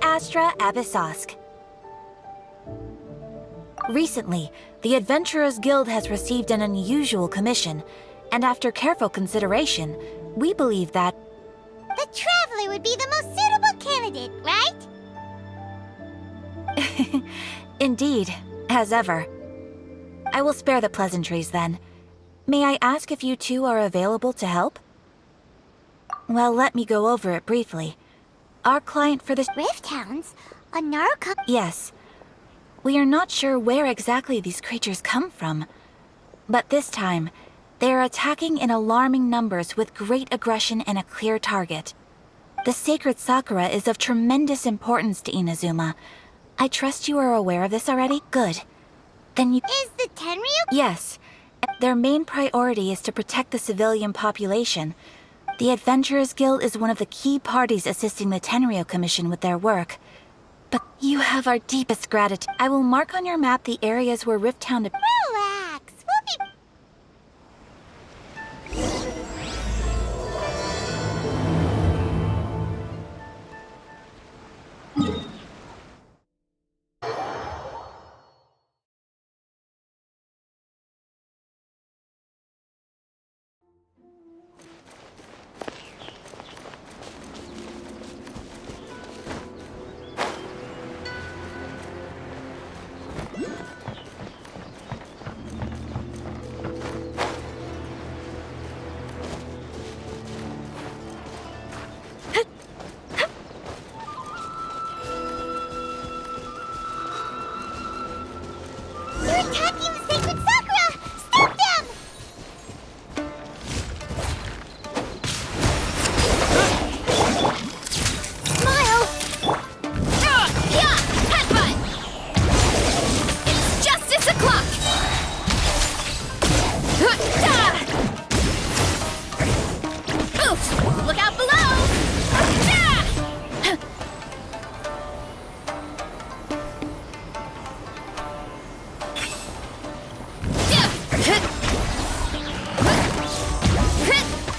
Astra Abyssosk. Recently, the Adventurers Guild has received an unusual commission, and after careful consideration, we believe that The Traveler would be the most suitable candidate, right? Indeed, as ever. I will spare the pleasantries then. May I ask if you two are available to help? Well, let me go over it briefly. Our client for this— Rift Hounds? A Naruto? Yes. We are not sure where exactly these creatures come from. But this time, they are attacking in alarming numbers with great aggression and a clear target. The sacred Sakura is of tremendous importance to Inazuma. I trust you are aware of this already? Good. Then you— Is the Tenryu? Yes. Their main priority is to protect the civilian population. The Adventurers Guild is one of the key parties assisting the Tenryu Commission with their work. But you have our deepest gratitude. I will mark on your map the areas where Rift Hound— Relax. We'll be... They're attacking the sacred Sakura! Stop them! Smile! Yeah! Headbutt! It's justice o'clock! Oof! Look out below!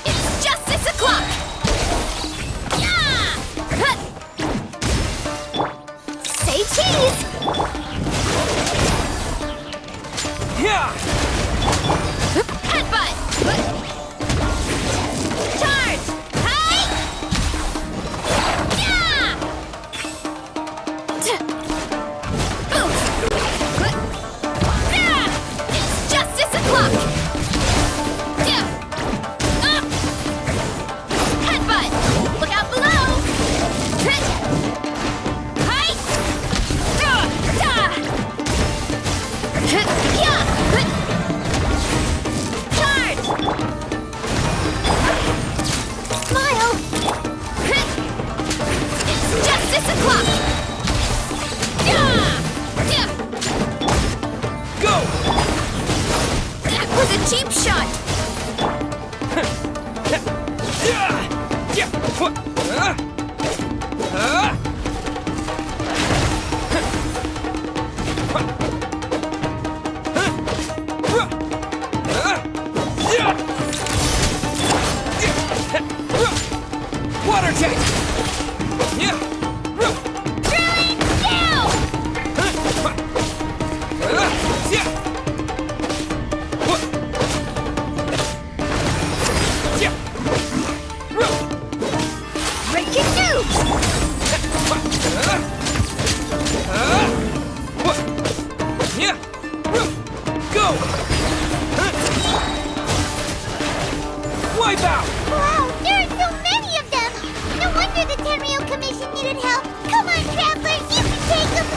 It's justice o'clock! Say cheese! Headbutt! Charge! Hey! Yeah! Oof! It's justice o'clock! Headbutt! Look out below! Hey! Charge! Smile! It's justice o'clock! Go! That was a cheap shot! Water tank! Drilling down! Breaking news! Go! Wipe out! Wow, there are so many of them! No wonder the Tenryu Commission needed help! Come on, Traveler, you can take them!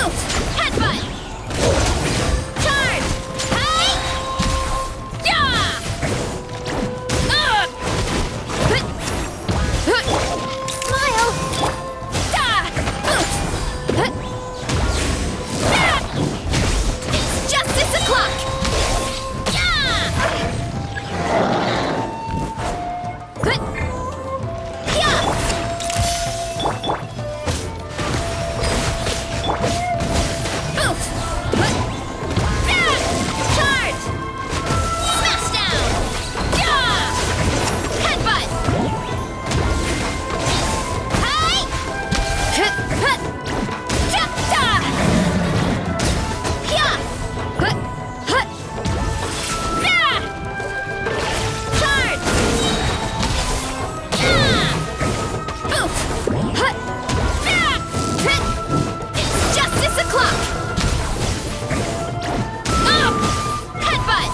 Oof! Headbutt! Charge! Hey! Yeah! Smile! It's justice o'clock! Yeah! Oof! Charge! Smash down! Yeah! Headbutt! Hey! Cha-cha! Yeah! Charge! Yeah! Oof! It's justice o'clock! Headbutt!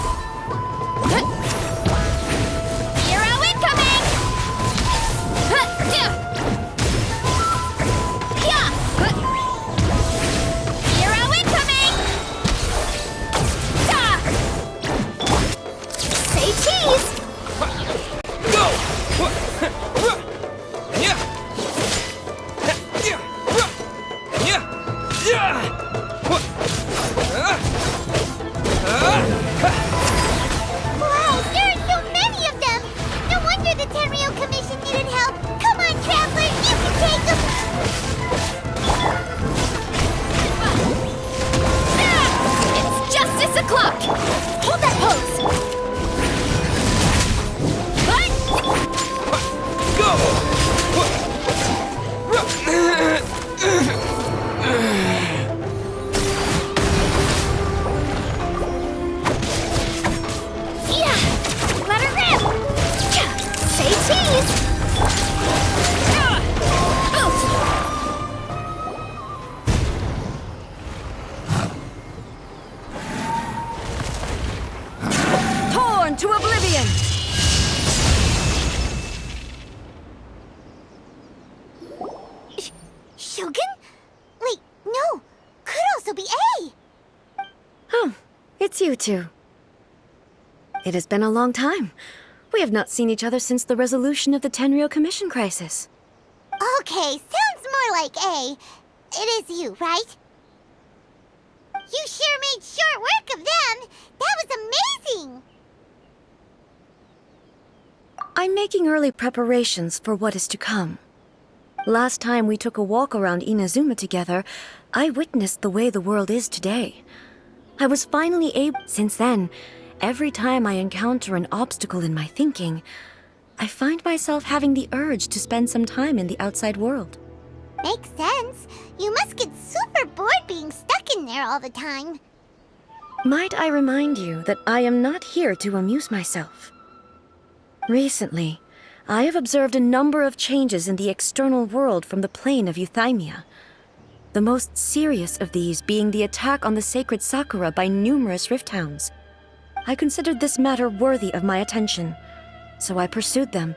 Hero incoming! Hero incoming! Say cheese! Go! Yeah! Yeah! Yeah! Wow, there are so many of them! No wonder the Tenryou Commission needed help! Come on, Traveler, you can take them! It's justice o'clock! Hold that pose! What? Go! Yeah! Let her rip! Yeah. Say cheese! Oof! Torn to oblivion! Shogun? Wait, no! Could also be A! Oh, it's you two. It has been a long time. We have not seen each other since the resolution of the Tenryou Commission crisis. Okay, sounds more like A. It is you, right? You sure made short work of them! That was amazing! I'm making early preparations for what is to come. Last time we took a walk around Inazuma together, I witnessed the way the world is today. I was finally able. Since then, every time I encounter an obstacle in my thinking, I find myself having the urge to spend some time in the outside world. Makes sense. You must get super bored being stuck in there all the time. Might I remind you that I am not here to amuse myself? Recently, I have observed a number of changes in the external world from the plane of Euthymia. The most serious of these being the attack on the sacred Sakura by numerous rift hounds. I considered this matter worthy of my attention, so I pursued them,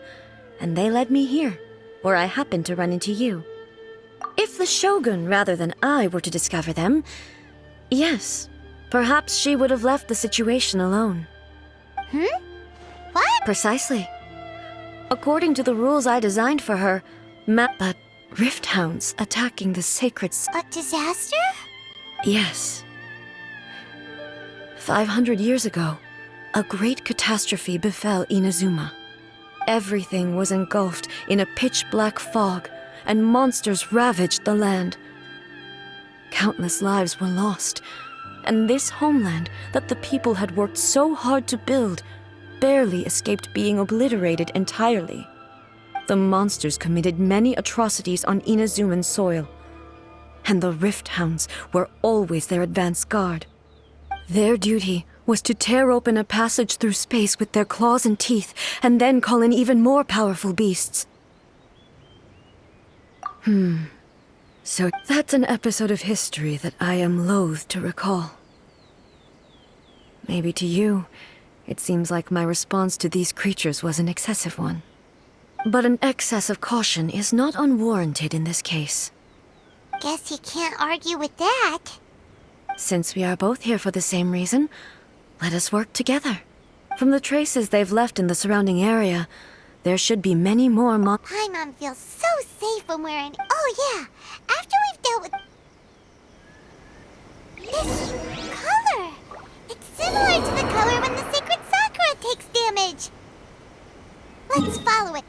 and they led me here, where I happened to run into you. If the Shogun rather than I were to discover them, yes, perhaps she would have left the situation alone. What? Precisely. According to the rules I designed for her, but rift hounds attacking the sacred A disaster? Yes. 500 years ago, a great catastrophe befell Inazuma. Everything was engulfed in a pitch-black fog, and monsters ravaged the land. Countless lives were lost, and this homeland that the people had worked so hard to build barely escaped being obliterated entirely. The monsters committed many atrocities on Inazuman soil, and the Rift Hounds were always their advance guard. Their duty was to tear open a passage through space with their claws and teeth, and then call in even more powerful beasts. So that's an episode of history that I am loath to recall. Maybe to you, it seems like my response to these creatures was an excessive one. But an excess of caution is not unwarranted in this case. Guess you can't argue with that. Since we are both here for the same reason, let us work together. From the traces they've left in the surrounding area, there should be many more Paimon feels so safe when we're in... Oh yeah, after we've dealt with... This color! It's similar to the color when the sacred Sakura takes damage! Let's follow it.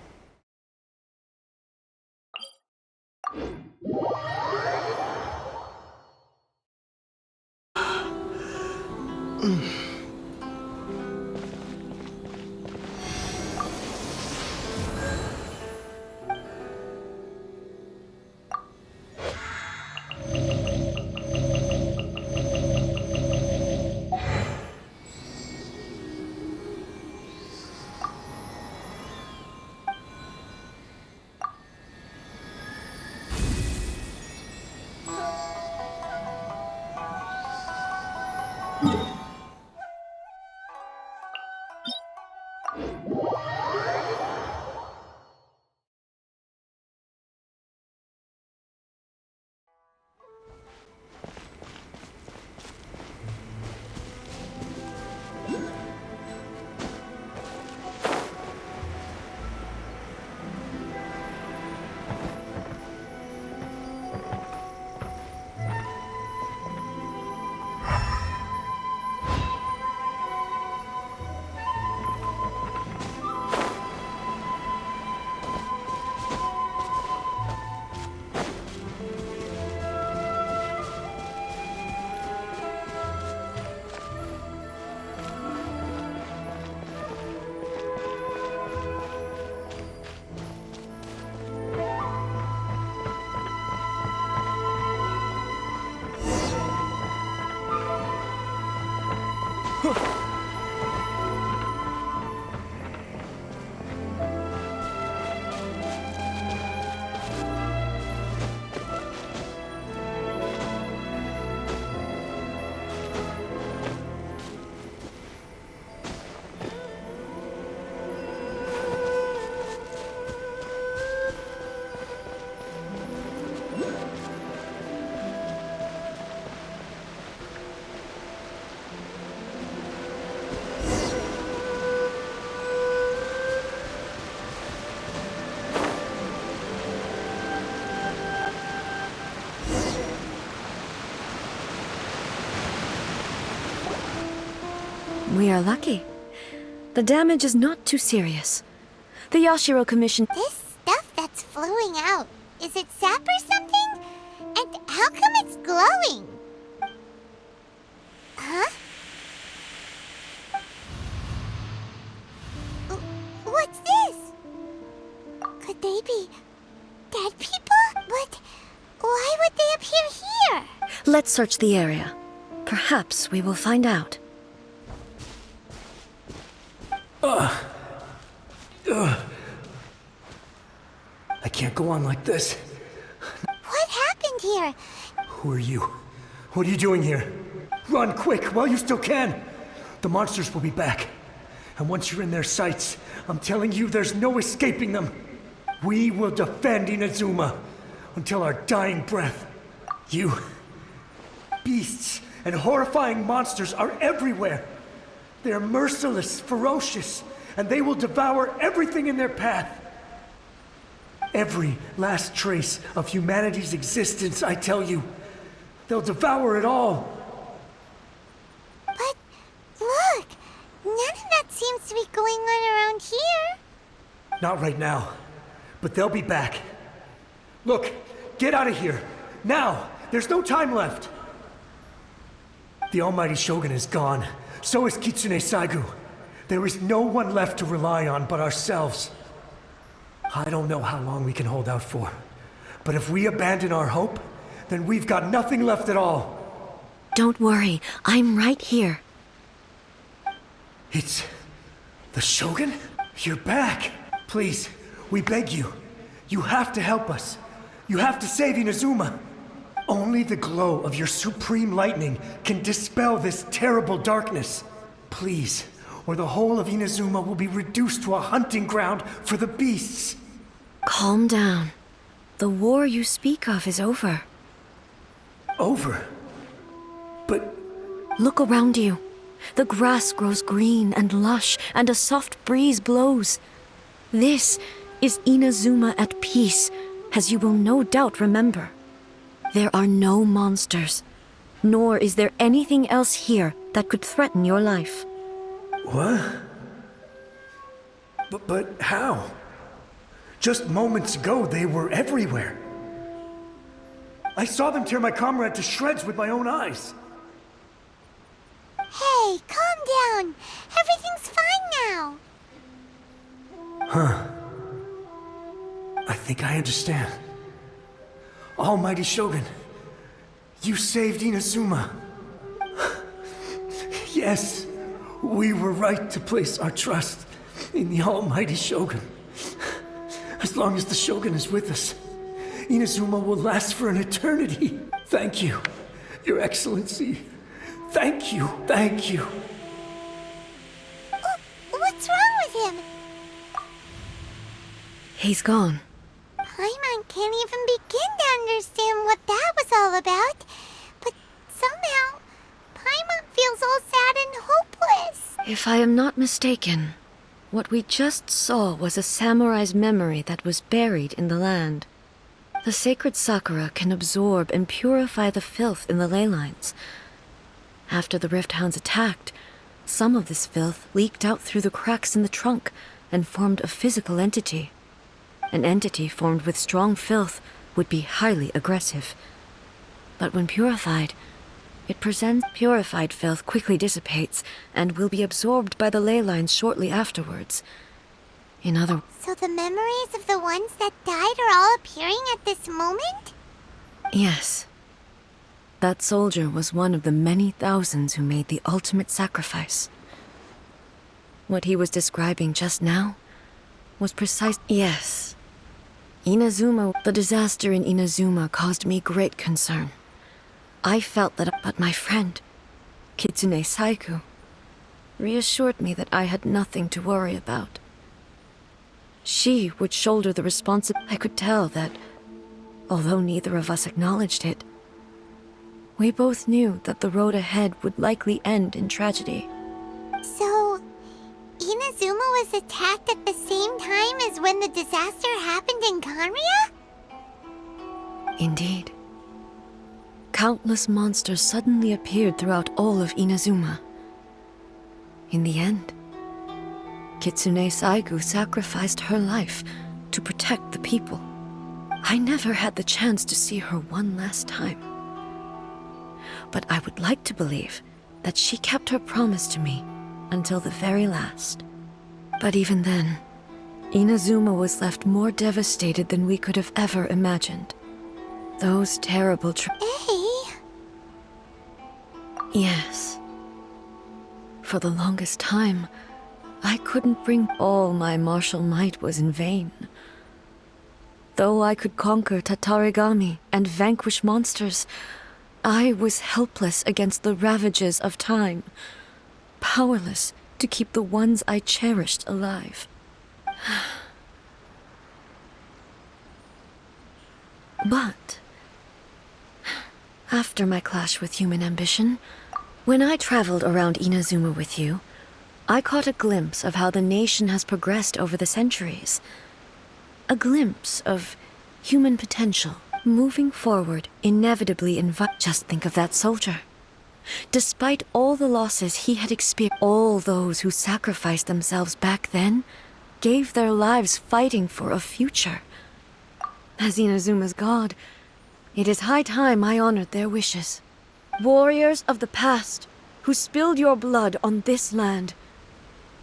We are lucky. The damage is not too serious. The Yashiro Commission... This stuff that's flowing out, is it sap or something? And how come it's glowing? Huh? What's this? Could they be dead people? But why would they appear here? Let's search the area. Perhaps we will find out. I can't go on like this. What happened here? Who are you? What are you doing here? Run quick while you still can! The monsters will be back. And once you're in their sights, I'm telling you there's no escaping them. We will defend Inazuma until our dying breath. You... beasts and horrifying monsters are everywhere. They're merciless, ferocious, and they will devour everything in their path. Every last trace of humanity's existence, I tell you. They'll devour it all. But look, none of that seems to be going on around here. Not right now, but they'll be back. Look, get out of here. Now! There's no time left! The Almighty Shogun is gone. So is Kitsune Saigu. There is no one left to rely on but ourselves. I don't know how long we can hold out for. But if we abandon our hope, then we've got nothing left at all. Don't worry, I'm right here. It's... the Shogun? You're back! Please, we beg you. You have to help us. You have to save Inazuma. Only the glow of your supreme lightning can dispel this terrible darkness. Please, or the whole of Inazuma will be reduced to a hunting ground for the beasts. Calm down. The war you speak of is over. Over? But Look around you. The grass grows green and lush, and a soft breeze blows. This is Inazuma at peace, as you will no doubt remember. There are no monsters, nor is there anything else here that could threaten your life. what? But how? Just moments ago, they were everywhere. I saw them tear my comrade to shreds with my own eyes. Hey, calm down. Everything's fine now. I think I understand. Almighty Shogun, you saved Inazuma. Yes, we were right to place our trust in the Almighty Shogun. As long as the Shogun is with us, Inazuma will last for an eternity. Thank you, Your Excellency. Thank you, thank you. What's wrong with him? He's gone. Paimon can't even begin to understand what that was all about. But somehow, Paimon feels all sad and hopeless. If I am not mistaken, what we just saw was a samurai's memory that was buried in the land. The sacred sakura can absorb and purify the filth in the ley lines. After the Rift Hounds attacked, some of this filth leaked out through the cracks in the trunk and formed a physical entity. An entity formed with strong filth would be highly aggressive. But when purified, it presents purified filth quickly dissipates and will be absorbed by the ley lines shortly afterwards. In other So the memories of the ones that died are all appearing at this moment? Yes. That soldier was one of the many thousands who made the ultimate sacrifice. What he was describing just now was precise. Yes. The disaster in Inazuma caused me great concern. I felt that, but my friend, Kitsune Saiku, reassured me that I had nothing to worry about. She would shoulder the responsibility. I could tell that, although neither of us acknowledged it, we both knew that the road ahead would likely end in tragedy. So, Inazuma was attacked at the same time as when the disaster happened in Kanria? Indeed. Countless monsters suddenly appeared throughout all of Inazuma. In the end, Kitsune Saigu sacrificed her life to protect the people. I never had the chance to see her one last time. But I would like to believe that she kept her promise to me until the very last. But even then, Inazuma was left more devastated than we could have ever imagined. Those terrible Hey, Yes. For the longest time, I couldn't bring all my martial might was in vain. Though I could conquer Tatarigami and vanquish monsters, I was helpless against the ravages of time, powerless to keep the ones I cherished alive. But after my clash with human ambition, when I traveled around Inazuma with you, I caught a glimpse of how the nation has progressed over the centuries. A glimpse of human potential. Moving forward inevitably just think of that soldier. Despite all the losses he had experienced, all those who sacrificed themselves back then gave their lives fighting for a future. As Inazuma's god, it is high time I honored their wishes. Warriors of the past, who spilled your blood on this land,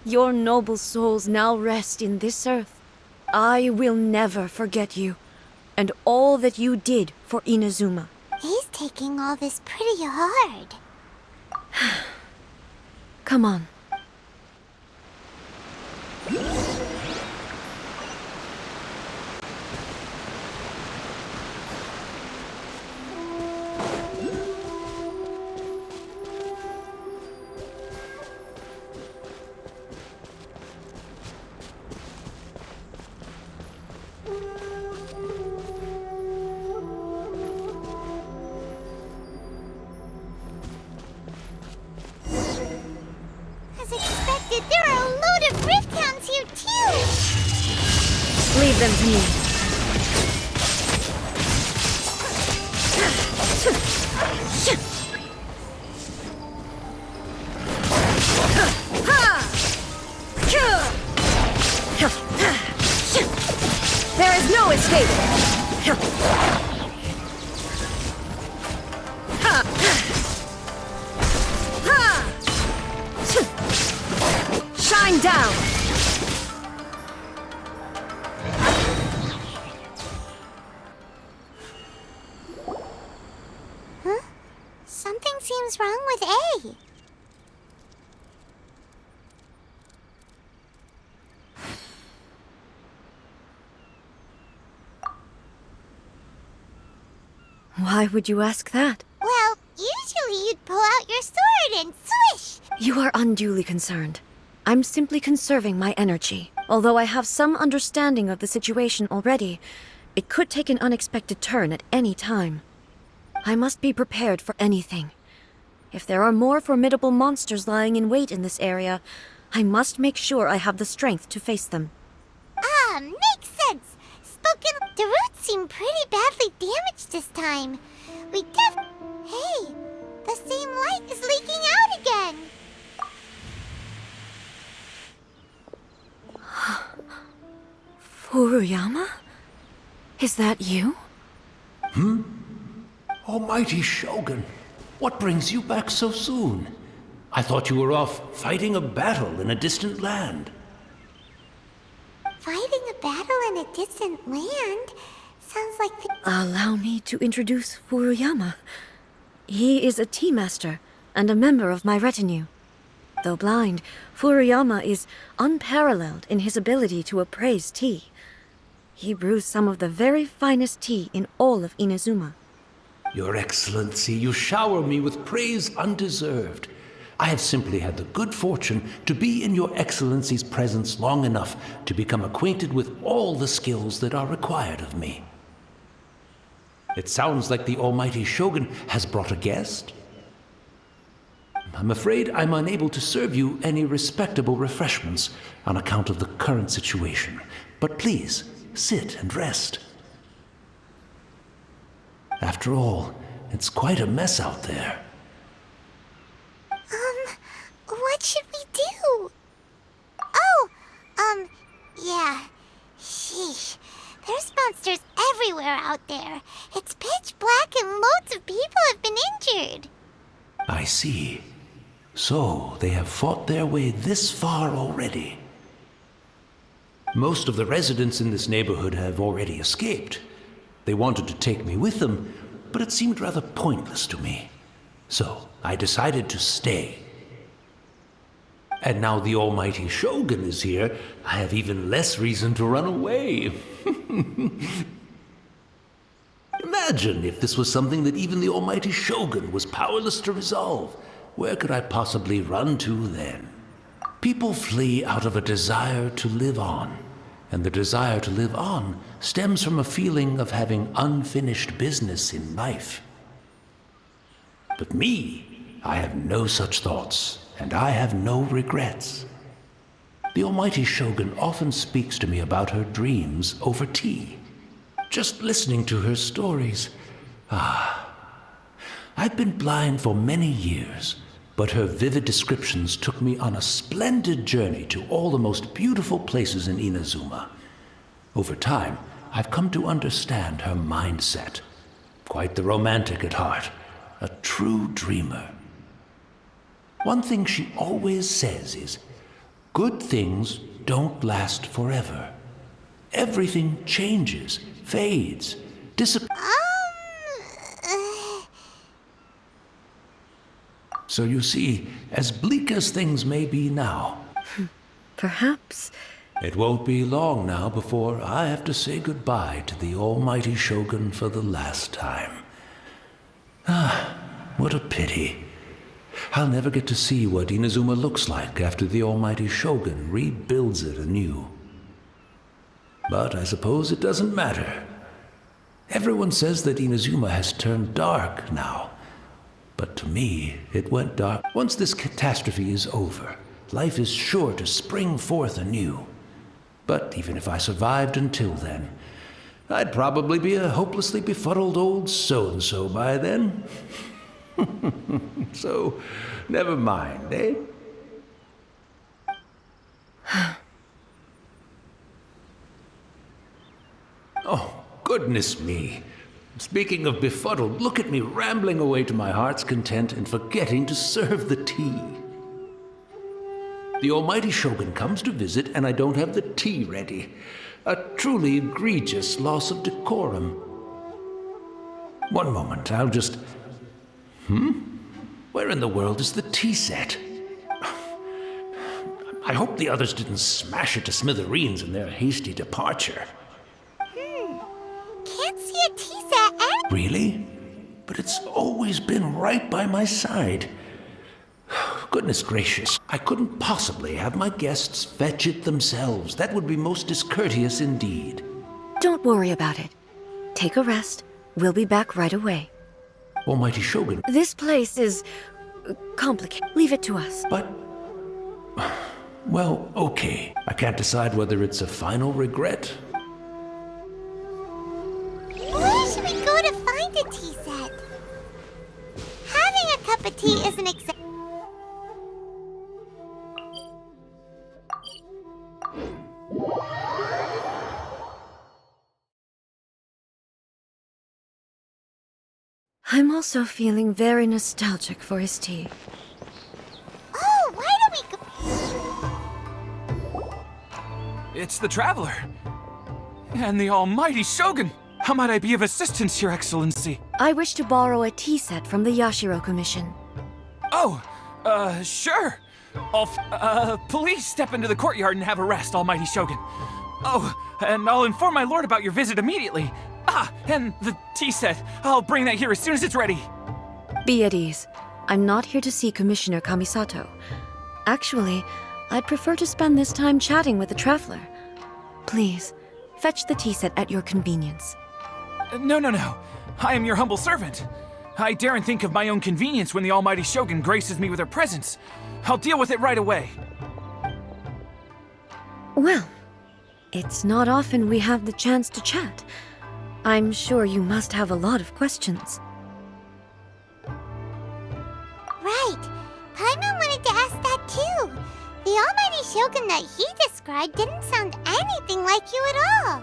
your noble souls now rest in this earth. I will never forget you, and all that you did for Inazuma. he's taking all this pretty hard. Come on. Leave them to me. There is no escape! Shine down! Huh? Something seems wrong with A. Why would you ask that? Well, usually you'd pull out your sword and swish! You are unduly concerned. I'm simply conserving my energy. Although I have some understanding of the situation already, it could take an unexpected turn at any time. I must be prepared for anything. If there are more formidable monsters lying in wait in this area, I must make sure I have the strength to face them. Ah, makes sense! Spoken, the roots seem pretty badly damaged this time. Hey, the same light is leaking out again! Furuyama? Is that you? Almighty Shogun, what brings you back so soon? I thought you were off fighting a battle in a distant land. Fighting a battle in a distant land? Sounds like the... Allow me to introduce Furuyama. He is a tea master and a member of my retinue. Though blind, Furuyama is unparalleled in his ability to appraise tea. He brews some of the very finest tea in all of Inazuma. Your Excellency, you shower me with praise undeserved. I have simply had the good fortune to be in your Excellency's presence long enough to become acquainted with all the skills that are required of me. It sounds like the Almighty Shogun has brought a guest. I'm afraid I'm unable to serve you any respectable refreshments on account of the current situation. But please, sit and rest. After all, it's quite a mess out there. What should we do? Yeah. Sheesh. There's monsters everywhere out there. It's pitch black and loads of people have been injured. I see. So, they have fought their way this far already. Most of the residents in this neighborhood have already escaped. They wanted to take me with them, but it seemed rather pointless to me. So, I decided to stay. And now the Almighty Shogun is here, I have even less reason to run away. Imagine if this was something that even the Almighty Shogun was powerless to resolve. Where could I possibly run to then? People flee out of a desire to live on, and the desire to live on stems from a feeling of having unfinished business in life. But me, I have no such thoughts, and I have no regrets. The Almighty Shogun often speaks to me about her dreams over tea. Just listening to her stories. I've been blind for many years, but her vivid descriptions took me on a splendid journey to all the most beautiful places in Inazuma. Over time, I've come to understand her mindset. Quite the romantic at heart, a true dreamer. One thing she always says is, good things don't last forever. Everything changes, fades, disappears. So you see, as bleak as things may be now, Perhaps. it won't be long now before I have to say goodbye to the Almighty Shogun for the last time. What a pity. I'll never get to see what Inazuma looks like after the Almighty Shogun rebuilds it anew. But I suppose it doesn't matter. Everyone says that Inazuma has turned dark now. But to me, it went dark. Once this catastrophe is over, life is sure to spring forth anew. But even if I survived until then, I'd probably be a hopelessly befuddled old so-and-so by then. So, never mind, eh? Oh, goodness me. Speaking of befuddled, look at me rambling away to my heart's content and forgetting to serve the tea. The almighty Shogun comes to visit and I don't have the tea ready. A truly egregious loss of decorum. One moment, I'll just... Where in the world is the tea set? I hope the others didn't smash it to smithereens in their hasty departure. Can't see a tea set and... Really? But it's always been right by my side. Goodness gracious, I couldn't possibly have my guests fetch it themselves. That would be most discourteous indeed. Don't worry about it. Take a rest. We'll be back right away. Almighty Shogun. This place is complicated. Leave it to us. But... Well, okay. I can't decide whether it's a final regret. Where should we go to find a tea set? Having a cup of tea isn't exactly... I'm also feeling very nostalgic for his tea. Oh, why don't we go... It's the Traveler. And the almighty Shogun. How might I be of assistance, Your Excellency? I wish to borrow a tea set from the Yashiro Commission. Oh, sure. Please step into the courtyard and have a rest, almighty Shogun. Oh, and I'll inform my lord about your visit immediately. Ah, and the tea set. I'll bring that here as soon as it's ready. Be at ease. I'm not here to see Commissioner Kamisato. Actually, I'd prefer to spend this time chatting with the Traveler. Please, fetch the tea set at your convenience. No. I am your humble servant. I daren't think of my own convenience when the almighty Shogun graces me with her presence. I'll deal with it right away. Well, it's not often we have the chance to chat. I'm sure you must have a lot of questions. Right. Paimon wanted to ask that too. The almighty Shogun that he described didn't sound anything like you at all.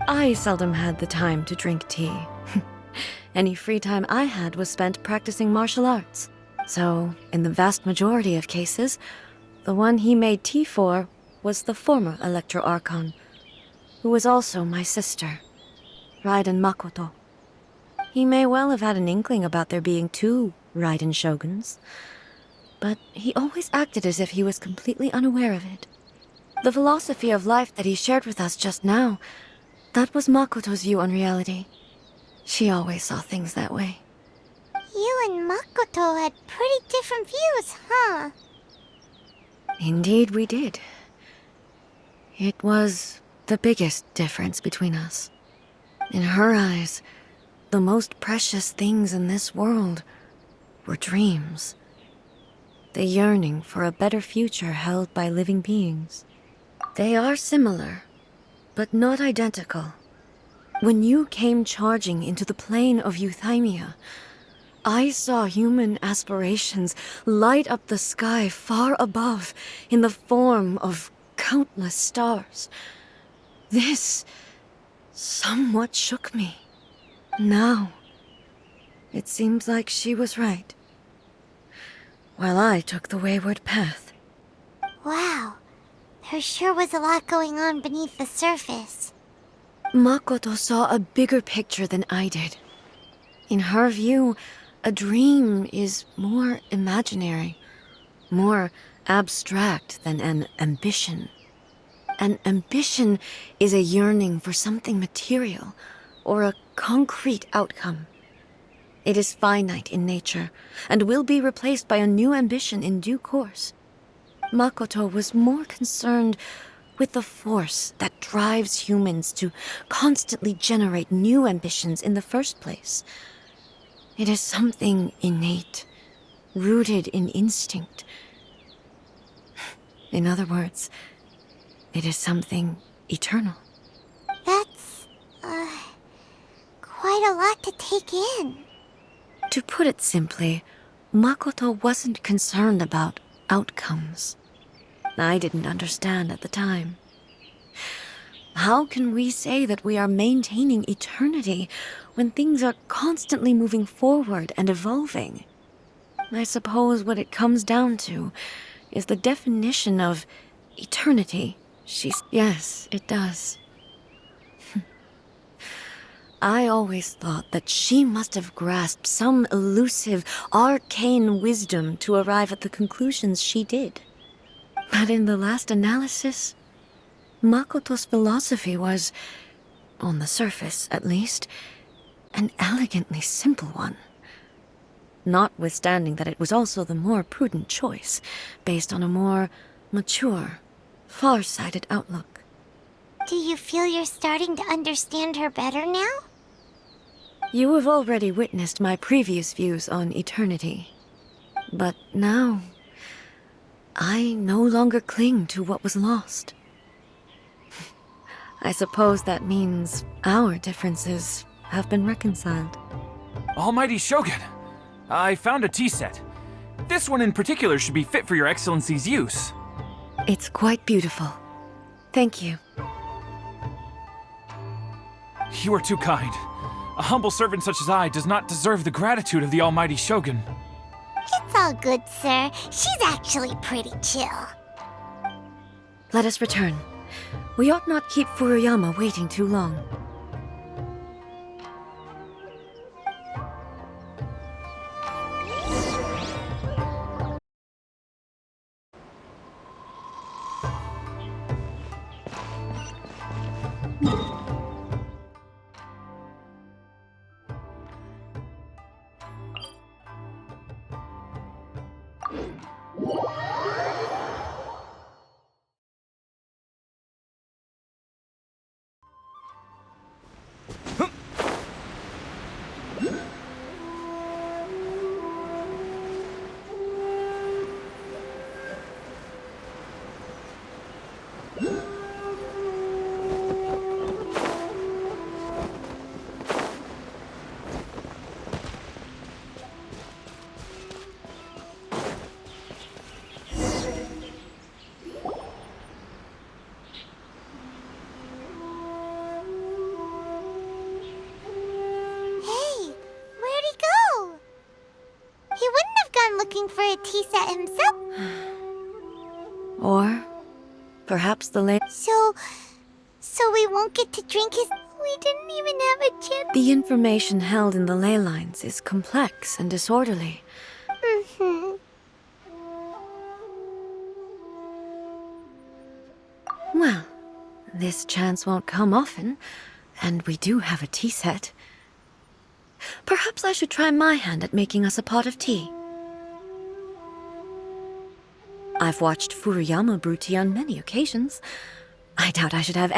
I seldom had the time to drink tea. Any free time I had was spent practicing martial arts. So, in the vast majority of cases, the one he made tea for was the former Electro Archon, who was also my sister, Raiden Makoto. He may well have had an inkling about there being two Raiden Shoguns, but he always acted as if he was completely unaware of it. The philosophy of life that he shared with us just now, that was Makoto's view on reality. She always saw things that way. You and Makoto had pretty different views, huh? Indeed we did. It was the biggest difference between us. In her eyes, the most precious things in this world were dreams. The yearning for a better future held by living beings. They are similar, but not identical. When you came charging into the plane of Euthymia, I saw human aspirations light up the sky far above in the form of countless stars. This somewhat shook me. Now, it seems like she was right, while I took the wayward path. Wow. There sure was a lot going on beneath the surface. Makoto saw a bigger picture than I did. In her view, a dream is more imaginary, more abstract than an ambition. An ambition is a yearning for something material, or a concrete outcome. It is finite in nature, and will be replaced by a new ambition in due course. Makoto was more concerned with the force that drives humans to constantly generate new ambitions in the first place. It is something innate, rooted in instinct. In other words, it is something eternal. That's, quite a lot to take in. To put it simply, Makoto wasn't concerned about outcomes. I didn't understand at the time. How can we say that we are maintaining eternity when things are constantly moving forward and evolving? I suppose what it comes down to is the definition of eternity. Yes, it does. I always thought that she must have grasped some elusive, arcane wisdom to arrive at the conclusions she did. But in the last analysis, Makoto's philosophy was, on the surface at least, an elegantly simple one. Notwithstanding that it was also the more prudent choice, based on a more mature, far-sighted outlook. Do you feel you're starting to understand her better now? You have already witnessed my previous views on eternity. But now, I no longer cling to what was lost. I suppose that means our differences have been reconciled. Almighty Shogun, I found a tea set. This one in particular should be fit for your Excellency's use. It's quite beautiful. Thank you. You are too kind. A humble servant such as I does not deserve the gratitude of the Almighty Shogun. It's all good, sir. She's actually pretty chill. Let us return. We ought not keep Furuyama waiting too long. Hey, where'd he go? He wouldn't have gone looking for a tea set himself. Or perhaps the So we won't get to drink his... We didn't even have a chance. The information held in the ley lines is complex and disorderly. Well, this chance won't come often, and we do have a tea set. Perhaps I should try my hand at making us a pot of tea. I've watched Furuyama brew tea on many occasions. I doubt I should have...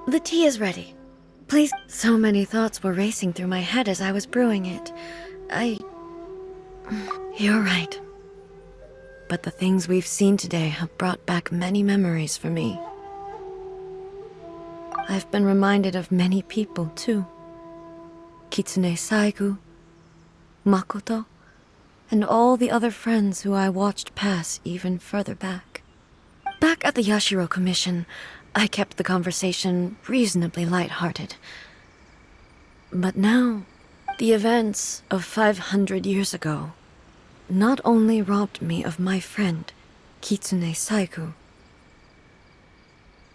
The tea is ready. Please... So many thoughts were racing through my head as I was brewing it. You're right. But the things we've seen today have brought back many memories for me. I've been reminded of many people, too. Kitsune Saigu, Makoto, and all the other friends who I watched pass even further back. Back at the Yashiro Commission, I kept the conversation reasonably light-hearted. But now, the events of 500 years ago not only robbed me of my friend, Kitsune Saigu,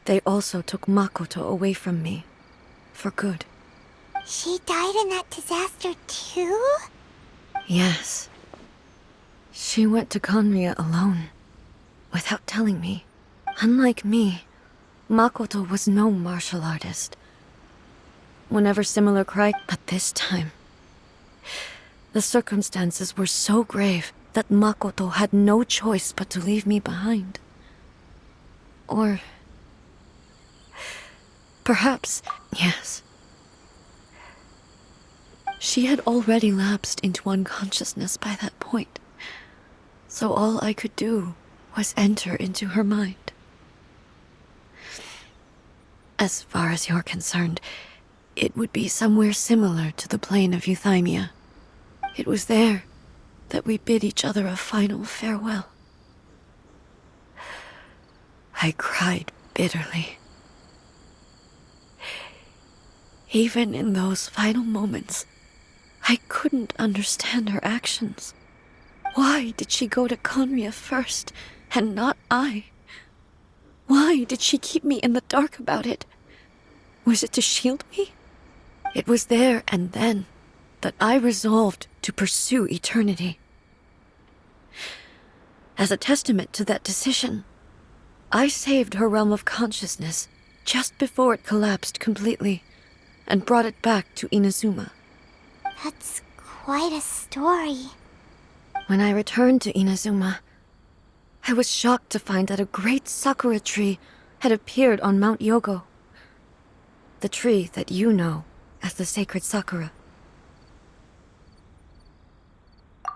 they also took Makoto away from me, for good. She died in that disaster too? Yes. She went to Konria alone, without telling me. Unlike me, Makoto was no martial artist. Whenever similar but this time, the circumstances were so grave that Makoto had no choice but to leave me behind. Or... perhaps, yes. She had already lapsed into unconsciousness by that point. So all I could do was enter into her mind. As far as you're concerned, it would be somewhere similar to the plane of Euthymia. It was there that we bid each other a final farewell. I cried bitterly. Even in those final moments, I couldn't understand her actions. Why did she go to Conria first, and not I? Why did she keep me in the dark about it? Was it to shield me? It was there and then that I resolved to pursue eternity. As a testament to that decision, I saved her realm of consciousness just before it collapsed completely and brought it back to Inazuma. That's quite a story. When I returned to Inazuma, I was shocked to find that a great sakura tree had appeared on Mount Yogo. The tree that you know as the sacred sakura.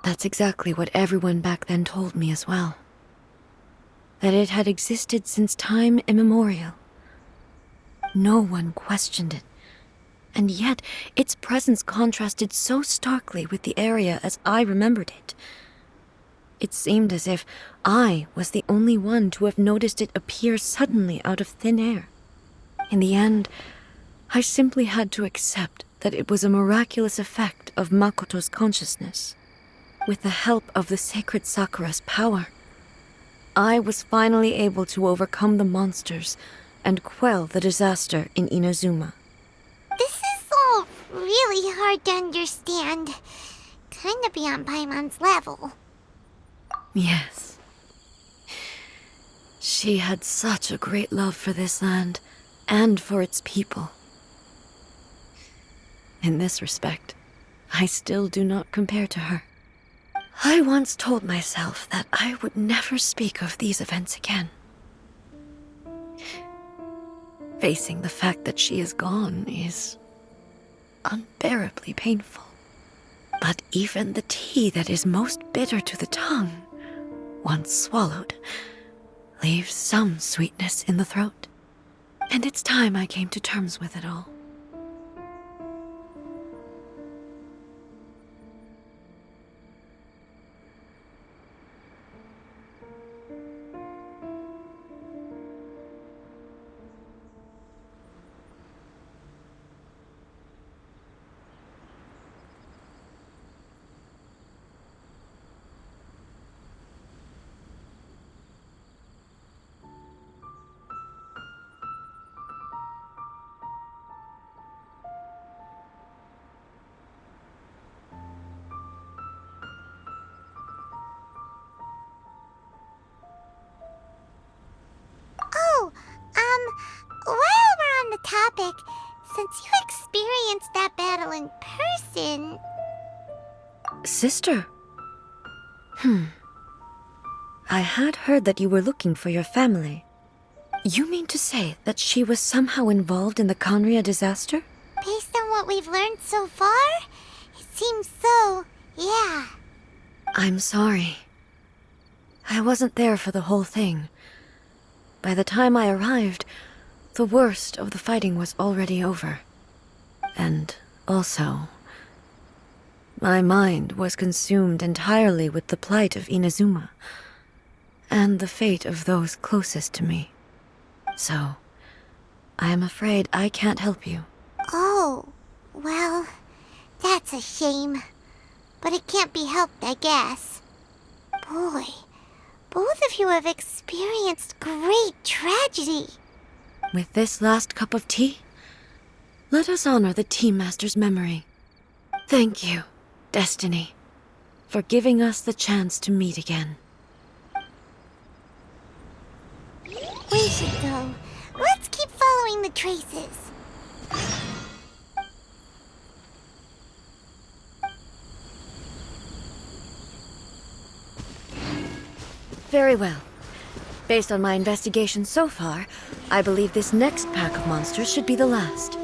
That's exactly what everyone back then told me as well. That it had existed since time immemorial. No one questioned it. And yet, its presence contrasted so starkly with the area as I remembered it. It seemed as if I was the only one to have noticed it appear suddenly out of thin air. In the end, I simply had to accept that it was a miraculous effect of Makoto's consciousness. With the help of the sacred Sakura's power, I was finally able to overcome the monsters and quell the disaster in Inazuma. This is all really hard to understand. Kinda beyond Paimon's level. Yes. She had such a great love for this land and for its people. In this respect, I still do not compare to her. I once told myself that I would never speak of these events again. Facing the fact that she is gone is unbearably painful. But even the tea that is most bitter to the tongue, once swallowed, leaves some sweetness in the throat. And it's time I came to terms with it all. While we're on the topic, since you experienced that battle in person... Sister? I had heard that you were looking for your family. You mean to say that she was somehow involved in the Conria disaster? Based on what we've learned so far, it seems so, yeah. I'm sorry. I wasn't there for the whole thing. By the time I arrived, the worst of the fighting was already over. And also, my mind was consumed entirely with the plight of Inazuma and the fate of those closest to me. So, I am afraid I can't help you. Oh, well, that's a shame. But it can't be helped, I guess. Boy, both of you have experienced great tragedy. With this last cup of tea, let us honor the Tea Master's memory. Thank you, Destiny, for giving us the chance to meet again. We should go. Let's keep following the traces. Very well. Based on my investigation so far, I believe this next pack of monsters should be the last.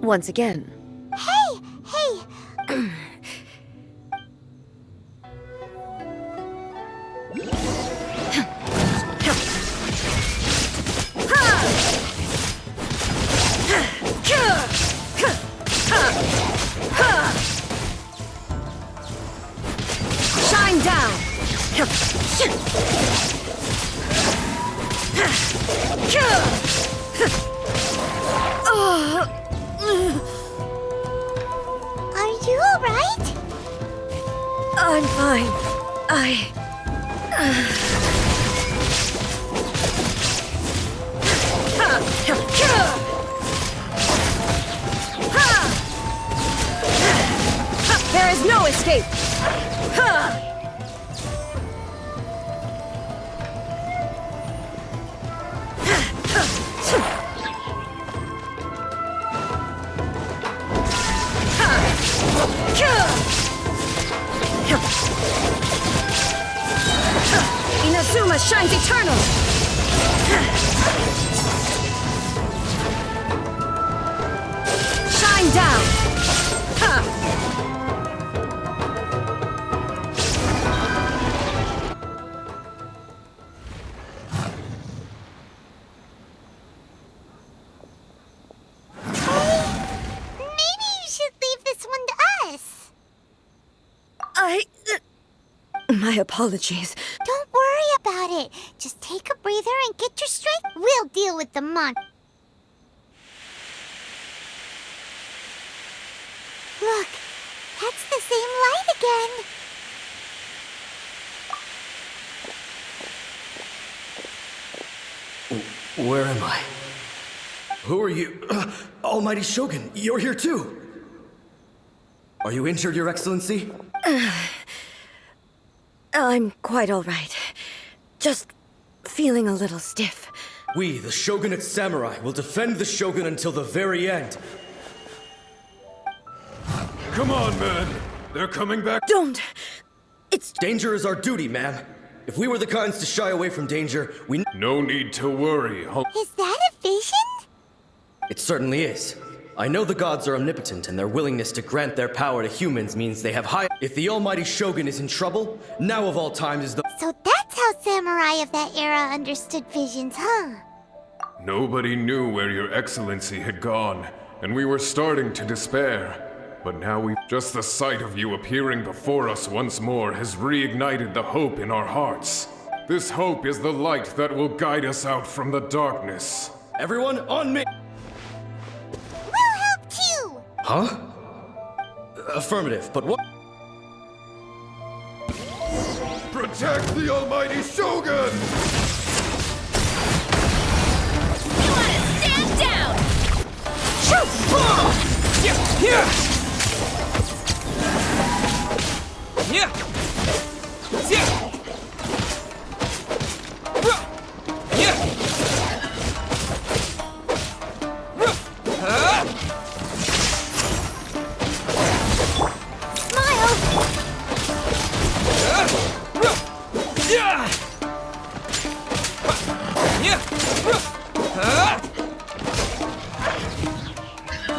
once again. Hey, hey! Shine down! Are you alright? I'm fine. There is no escape! Inazuma shines eternal! Shine down! Maybe you should leave this one to us. My apologies. Don't worry about it. Just take a breather and get your strength. We'll deal with the monster. Look, that's the same light again. Where am I? Who are you? Almighty Shogun, you're here too! Are you injured, Your Excellency? I'm quite all right. Just feeling a little stiff. We, the Shogunate Samurai, will defend the Shogun until the very end. Come on, man. They're coming back. Don't! It's... Danger is our duty, ma'am. If we were the kinds to shy away from danger, we... No need to worry. Is that a vision? It certainly is. I know the gods are omnipotent, and their willingness to grant their power to humans means they have high... If the almighty Shogun is in trouble, now of all times is the... So that's how samurai of that era understood visions, huh? Nobody knew where your excellency had gone, and we were starting to despair. But now just the sight of you appearing before us once more has reignited the hope in our hearts. This hope is the light that will guide us out from the darkness. Everyone, on me! We'll help too! Huh? Affirmative, but what? Protect the almighty Shogun! You wanna stand down!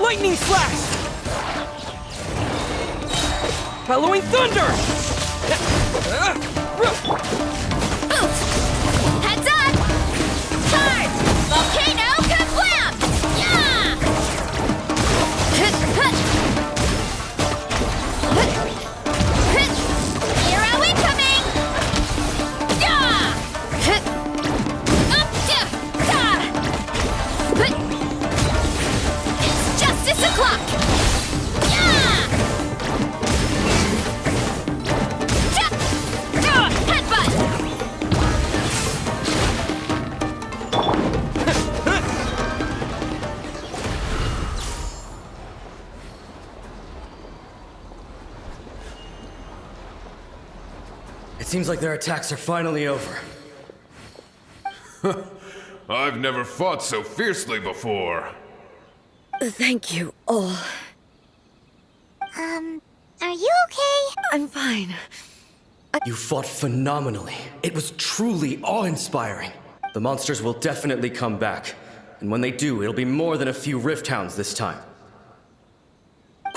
Lightning slash! Bellowing thunder! Heads up! Charge! Volcano kablam! Yeah! Hero incoming! Yeah! Up! It's justice o'clock! Yeah! Headbutt! It seems like their attacks are finally over. I've never fought so fiercely before. Thank you all. Are you okay? I'm fine. You fought phenomenally. It was truly awe-inspiring. The monsters will definitely come back. And when they do, it'll be more than a few Rift Hounds this time.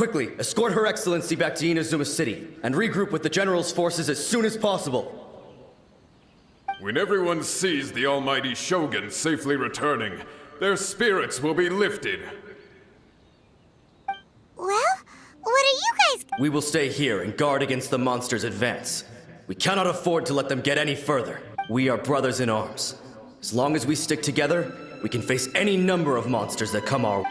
Quickly, escort Her Excellency back to Inazuma City, and regroup with the General's forces as soon as possible. When everyone sees the almighty Shogun safely returning, their spirits will be lifted. Well, what are you guys... We will stay here and guard against the monster's advance. We cannot afford to let them get any further. We are brothers in arms. As long as we stick together, we can face any number of monsters that come our way.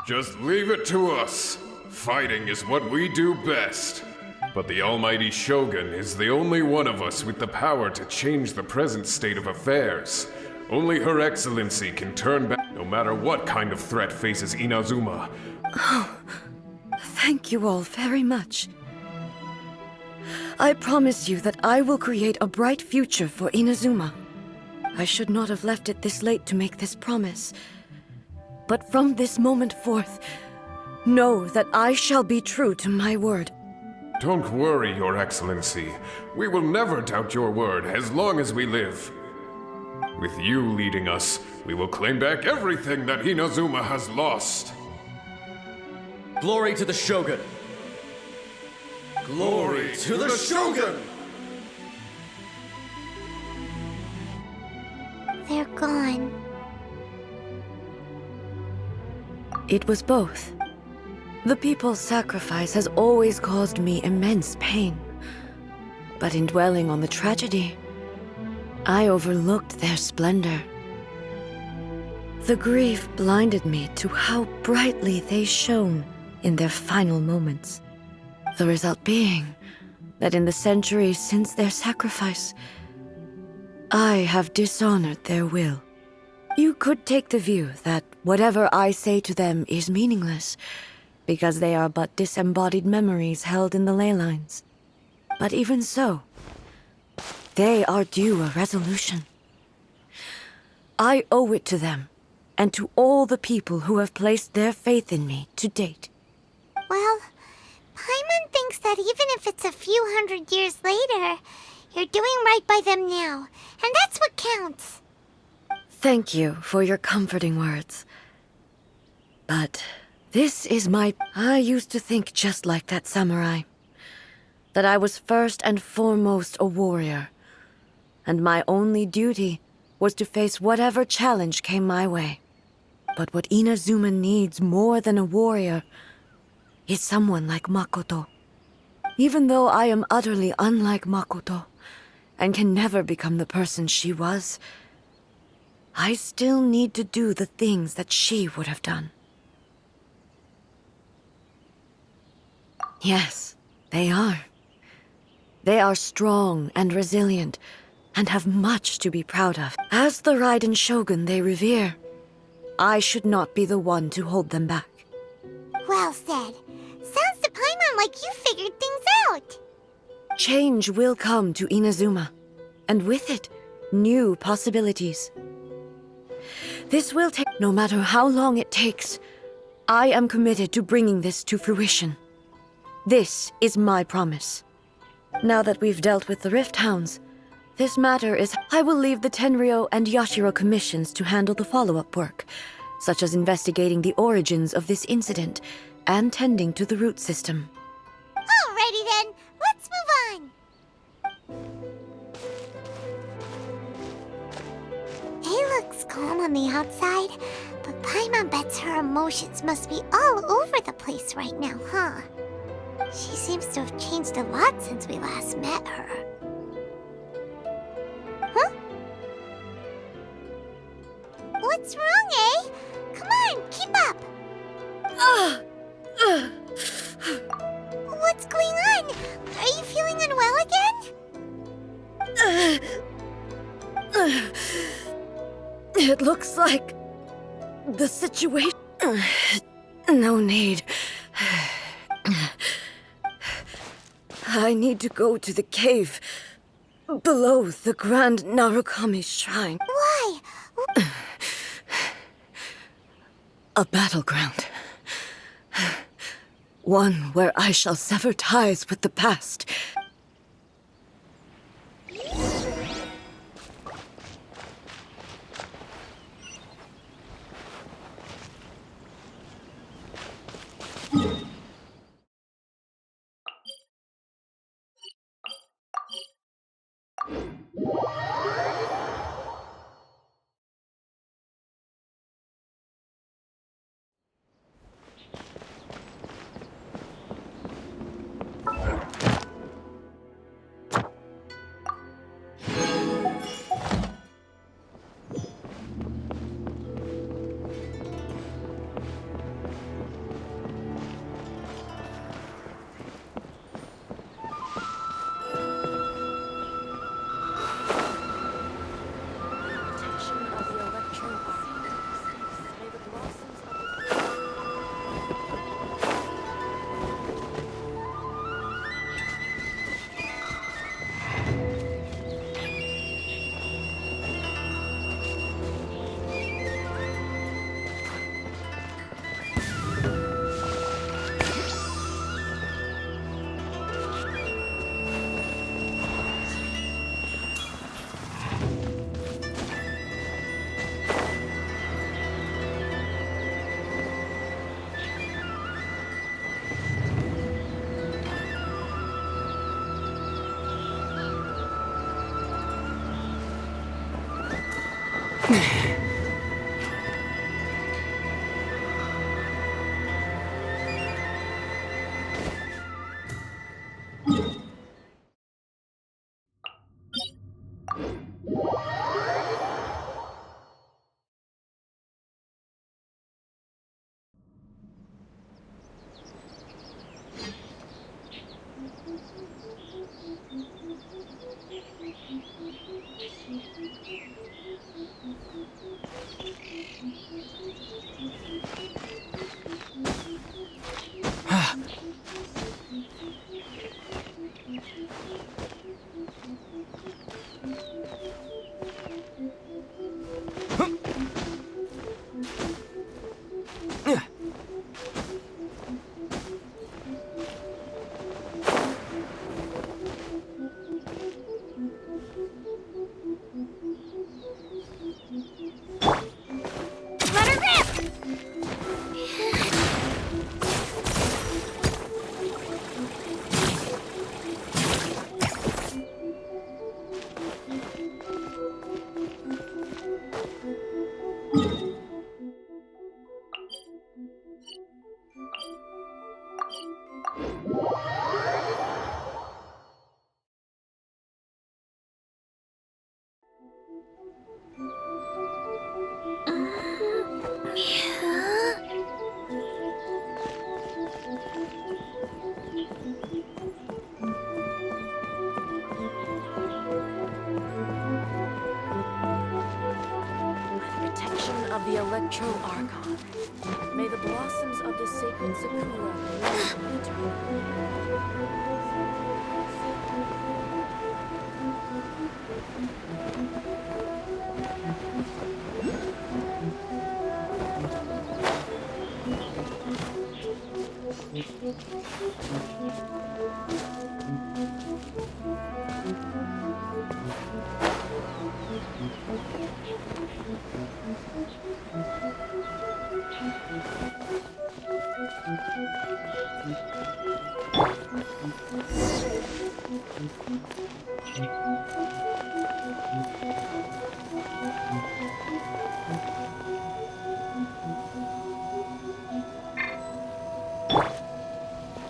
Just leave it to us. Fighting is what we do best. But the almighty Shogun is the only one of us with the power to change the present state of affairs. Only Her Excellency can turn back no matter what kind of threat faces Inazuma. Thank you all very much. I promise you that I will create a bright future for Inazuma. I should not have left it this late to make this promise. But from this moment forth, know that I shall be true to my word. Don't worry, Your Excellency. We will never doubt your word as long as we live. With you leading us, we will claim back everything that Inazuma has lost. Glory to the Shogun! Glory to the Shogun! They're gone. It was both. The people's sacrifice has always caused me immense pain. But in dwelling on the tragedy, I overlooked their splendor. The grief blinded me to how brightly they shone in their final moments. The result being that in the centuries since their sacrifice, I have dishonored their will. You could take the view that whatever I say to them is meaningless, because they are but disembodied memories held in the ley lines. But even so, they are due a resolution. I owe it to them, and to all the people who have placed their faith in me to date. Well, Paimon thinks that even if it's a few hundred years later, you're doing right by them now, and that's what counts. Thank you for your comforting words. But this is I used to think just like that samurai. That I was first and foremost a warrior. And my only duty was to face whatever challenge came my way. But what Inazuma needs more than a warrior is someone like Makoto. Even though I am utterly unlike Makoto, and can never become the person she was, I still need to do the things that she would have done. Yes, they are. They are strong and resilient, and have much to be proud of. As the Raiden Shogun they revere, I should not be the one to hold them back. Well said. Sounds to Paimon like you figured things out. Change will come to Inazuma, and with it, new possibilities. This will take, no matter how long it takes, I am committed to bringing this to fruition. This is my promise. Now that we've dealt with the Rift Hounds, this matter is... I will leave the Tenryo and Yashiro commissions to handle the follow-up work, such as investigating the origins of this incident and tending to the root system. Alrighty then, let's move on. It looks calm on the outside, but Paimon bets her emotions must be all over the place right now, huh? She seems to have changed a lot since we last met her. Huh? What's wrong, eh? Come on, keep up! What's going on? Are you feeling unwell again? It looks like the situation... No need. I need to go to the cave below the Grand Narukami Shrine. Why? A battleground. One where I shall sever ties with the past. Let her rip! Protection of the Electro Archon. May the blossoms of the sacred Sakura bloom eternally.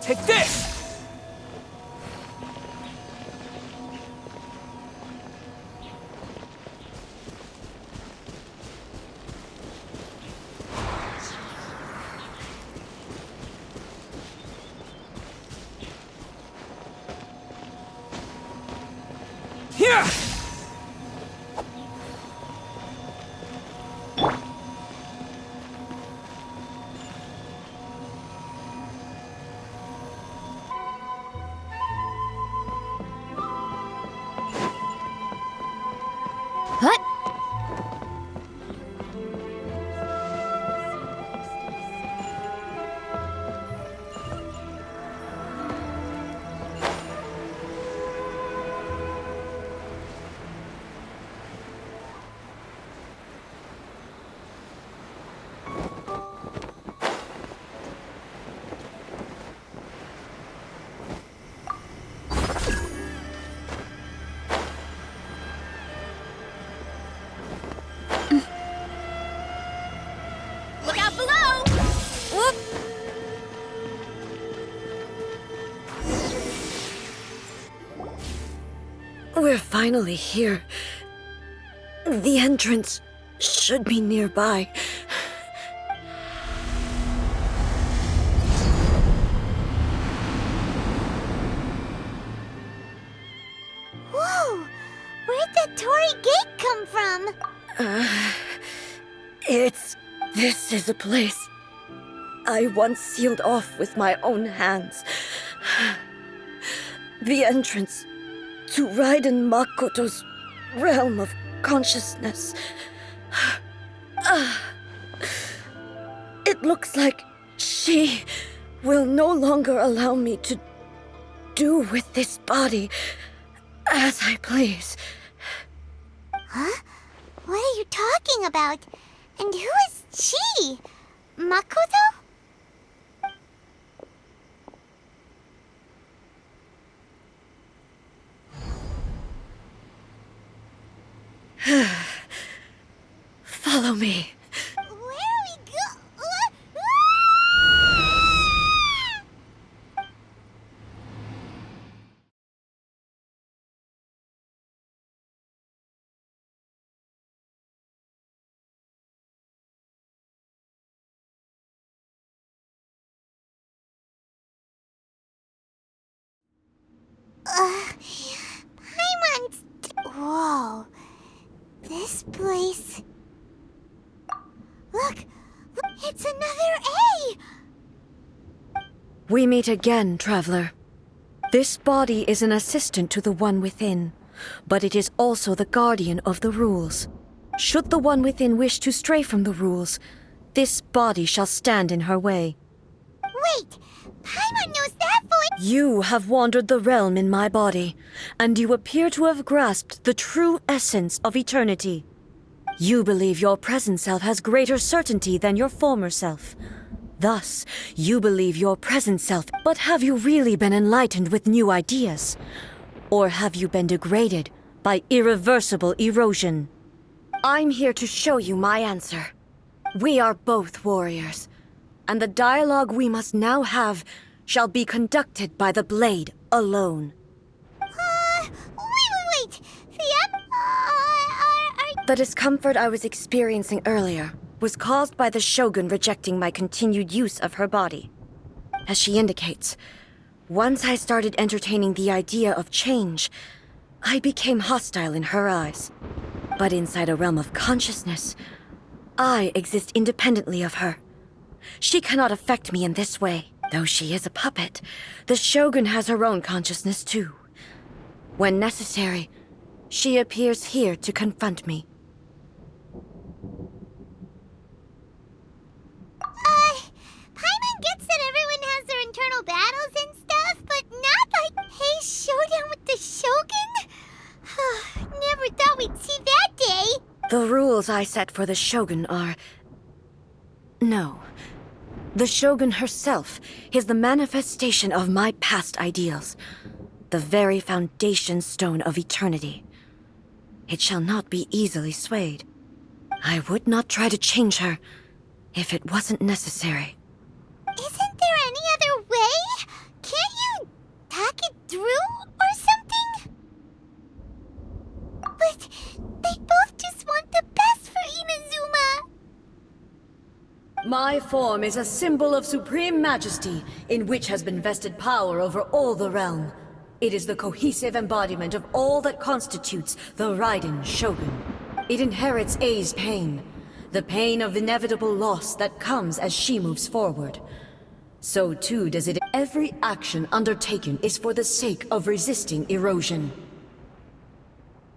Take this! Here! What? Look out below! Whoop! We're finally here. The entrance should be nearby. Whoa! Where'd that Torii gate come from? This is a place I once sealed off with my own hands. The entrance to Raiden Makoto's realm of consciousness. It looks like she will no longer allow me to do with this body as I please. Huh? What are you talking about? And who is she? Makoto? me. Where are we go? Paimon's... Whoa. This place... Look! It's another A! We meet again, traveler. This body is an assistant to the One Within, but it is also the guardian of the rules. Should the One Within wish to stray from the rules, this body shall stand in her way. Wait! Paimon knows that voice! You have wandered the realm in my body, and you appear to have grasped the true essence of eternity. You believe your present self has greater certainty than your former self. Thus, you believe your present self, but have you really been enlightened with new ideas? Or have you been degraded by irreversible erosion? I'm here to show you my answer. We are both warriors, and the dialogue we must now have shall be conducted by the blade alone. Wait! The discomfort I was experiencing earlier was caused by the Shogun rejecting my continued use of her body. As she indicates, once I started entertaining the idea of change, I became hostile in her eyes. But inside a realm of consciousness, I exist independently of her. She cannot affect me in this way. Though she is a puppet, the Shogun has her own consciousness too. When necessary, she appears here to confront me. Paimon gets that everyone has their internal battles and stuff, but not like Hei's showdown with the Shogun? Never thought we'd see that day. The rules I set for the Shogun are... No. The Shogun herself is the manifestation of my past ideals. The very foundation stone of eternity. It shall not be easily swayed. I would not try to change her if it wasn't necessary. Isn't there any other way? Can't you talk it through or something? But they both just want the best for Inazuma. My form is a symbol of supreme majesty, in which has been vested power over all the realm. It is the cohesive embodiment of all that constitutes the Raiden Shogun. It inherits Ei's pain, the pain of inevitable loss that comes as she moves forward. So too does it. Every action undertaken is for the sake of resisting erosion.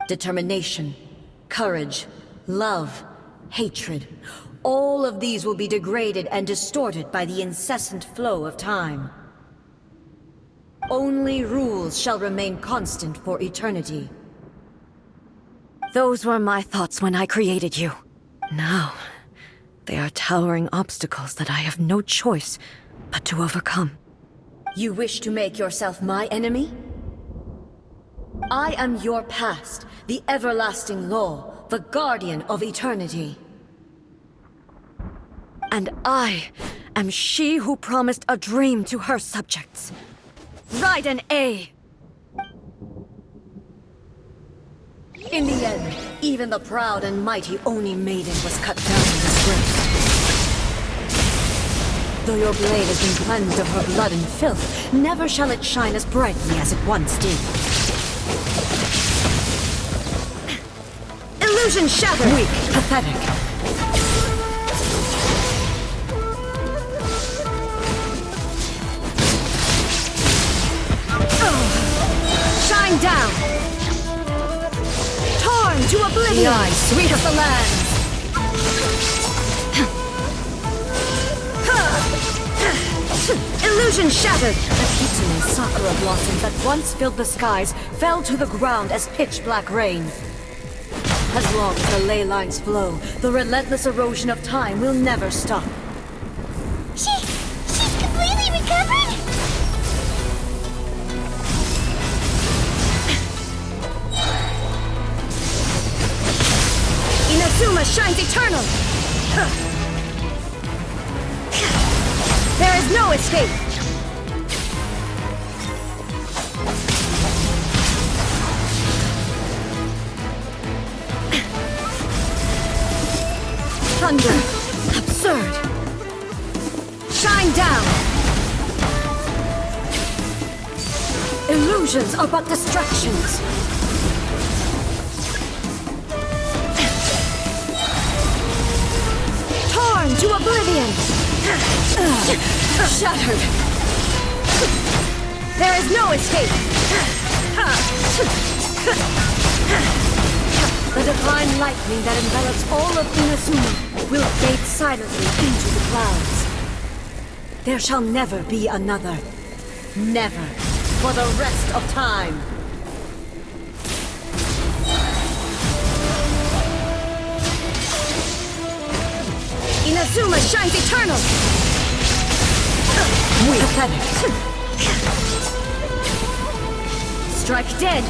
Determination, courage, love, hatred, all of these will be degraded and distorted by the incessant flow of time. Only rules shall remain constant for eternity. Those were my thoughts when I created you. Now, they are towering obstacles that I have no choice but to overcome. You wish to make yourself my enemy? I am your past, the everlasting law, the guardian of eternity. And I am she who promised a dream to her subjects. Raiden A! In the end, even the proud and mighty Oni Maiden was cut down in disgrace. Though your blade has been cleansed of her blood and filth, never shall it shine as brightly as it once did. Illusion shattered! Weak, pathetic. Shine down! Torn to oblivion! The eye sweet of the land! Illusion shattered! The Kitsune sakura blossoms that once filled the skies fell to the ground as pitch-black rain. As long as the ley lines flow, the relentless erosion of time will never stop. She's completely recovered? Inazuma, shine shines eternal! There is no escape! Thunder! Absurd! Shine down! Illusions are but distractions. Torn to oblivion! Shattered! There is no escape! The divine lightning that envelops all of Inazuma will fade silently into the clouds. There shall never be another. Never. For the rest of time. Inazuma shines eternal! We pathetic. Strike dead!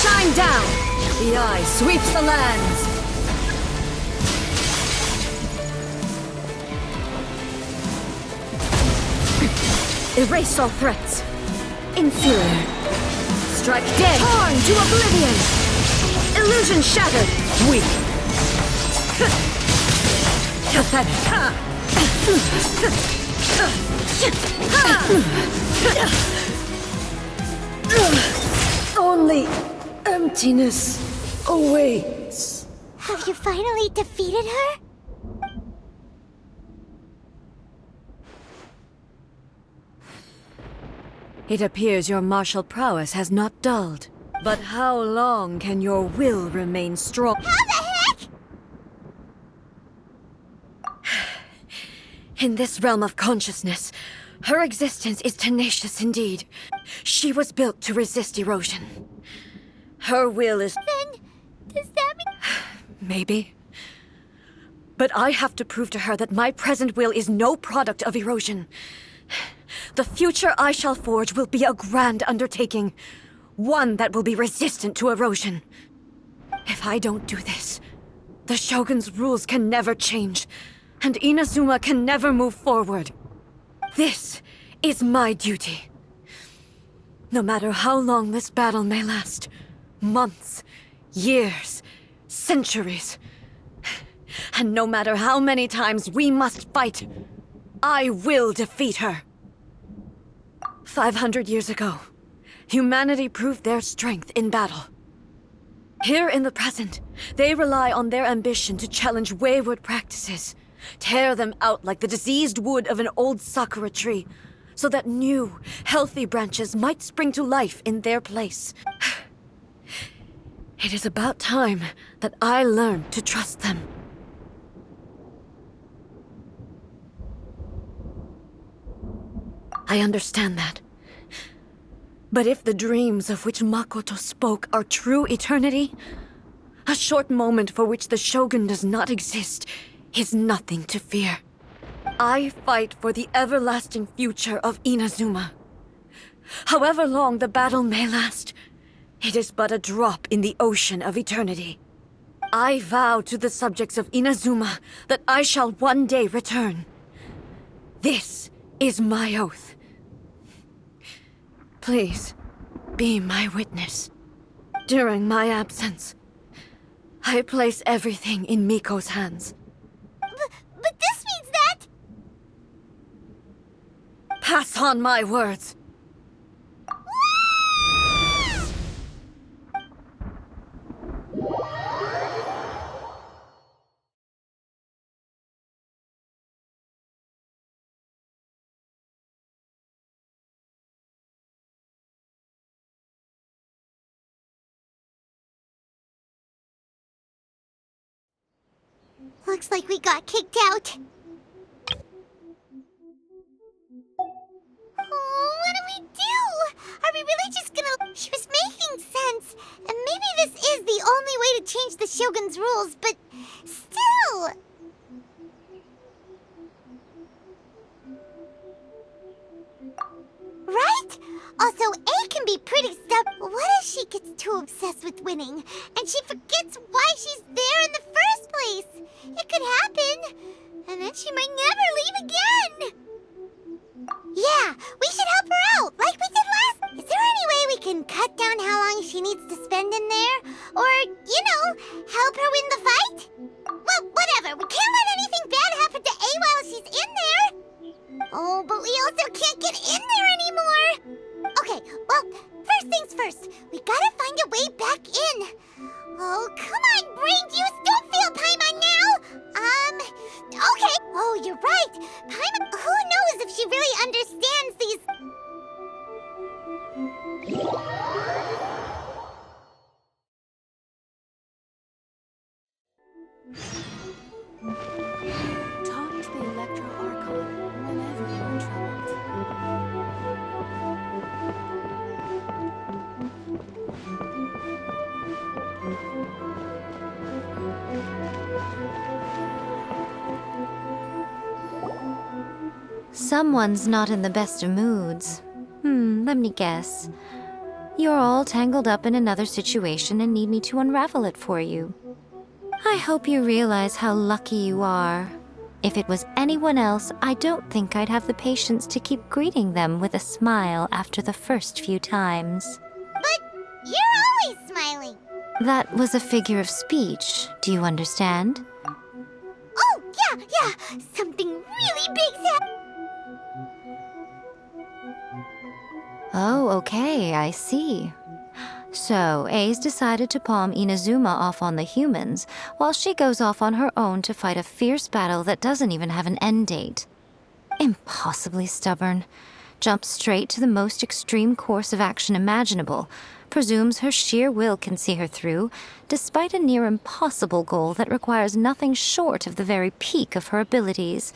Shine down! The eye sweeps the lands! Erase all threats. Inferior. Strike dead! Torn to oblivion! Illusion shattered! Weak. Pathetic. Only emptiness awaits. Have you finally defeated her? It appears your martial prowess has not dulled. But how long can your will remain strong? How the heck? In this realm of consciousness, her existence is tenacious indeed. She was built to resist erosion. Her will is... Then, does that mean... Maybe. But I have to prove to her that my present will is no product of erosion. The future I shall forge will be a grand undertaking. One that will be resistant to erosion. If I don't do this, the Shogun's rules can never change, and Inazuma can never move forward. This is my duty. No matter how long this battle may last, months, years, centuries, and no matter how many times we must fight, I will defeat her. 500 years ago, humanity proved their strength in battle. Here in the present, they rely on their ambition to challenge wayward practices, tear them out like the diseased wood of an old sakura tree, so that new, healthy branches might spring to life in their place. It is about time that I learned to trust them. I understand that. But if the dreams of which Makoto spoke are true eternity, a short moment for which the Shogun does not exist is nothing to fear. I fight for the everlasting future of Inazuma. However long the battle may last, it is but a drop in the ocean of eternity. I vow to the subjects of Inazuma that I shall one day return. This is my oath. Please, be my witness. During my absence, I place everything in Miko's hands. But this means that... Pass on my words. Looks like we got kicked out. Oh, what do we do? Are we really just gonna... She was making sense. And maybe this is the only way to change the Shogun's rules, but still... Right? that. Also, A can be pretty stubborn. What if she gets too obsessed with winning, and she forgets why she's there in the first place? It could happen, and then she might never leave again. Yeah, we should help her out, like we did last. Is there any way we can cut down how long she needs to spend in there? Or, help her win the fight? Well, whatever. We can't let anything bad happen to A while she's in there. Oh, but we also can't get in there anymore. Okay, well, first things first. We gotta find a way back in. Oh, come on, brain juice. Don't feel Paimon now. Okay. Oh, you're right. Paimon, who knows if she really understands these... Talk to the Electro Archon whenever you're troubled. Someone's not in the best of moods. Let me guess. You're all tangled up in another situation and need me to unravel it for you. I hope you realize how lucky you are. If it was anyone else, I don't think I'd have the patience to keep greeting them with a smile after the first few times. But you're always smiling. That was a figure of speech. Do you understand? Oh, yeah. Something really big's happening. Oh, okay, I see. So, A's decided to palm Inazuma off on the humans, while she goes off on her own to fight a fierce battle that doesn't even have an end date. Impossibly stubborn. Jumps straight to the most extreme course of action imaginable, presumes her sheer will can see her through, despite a near impossible goal that requires nothing short of the very peak of her abilities.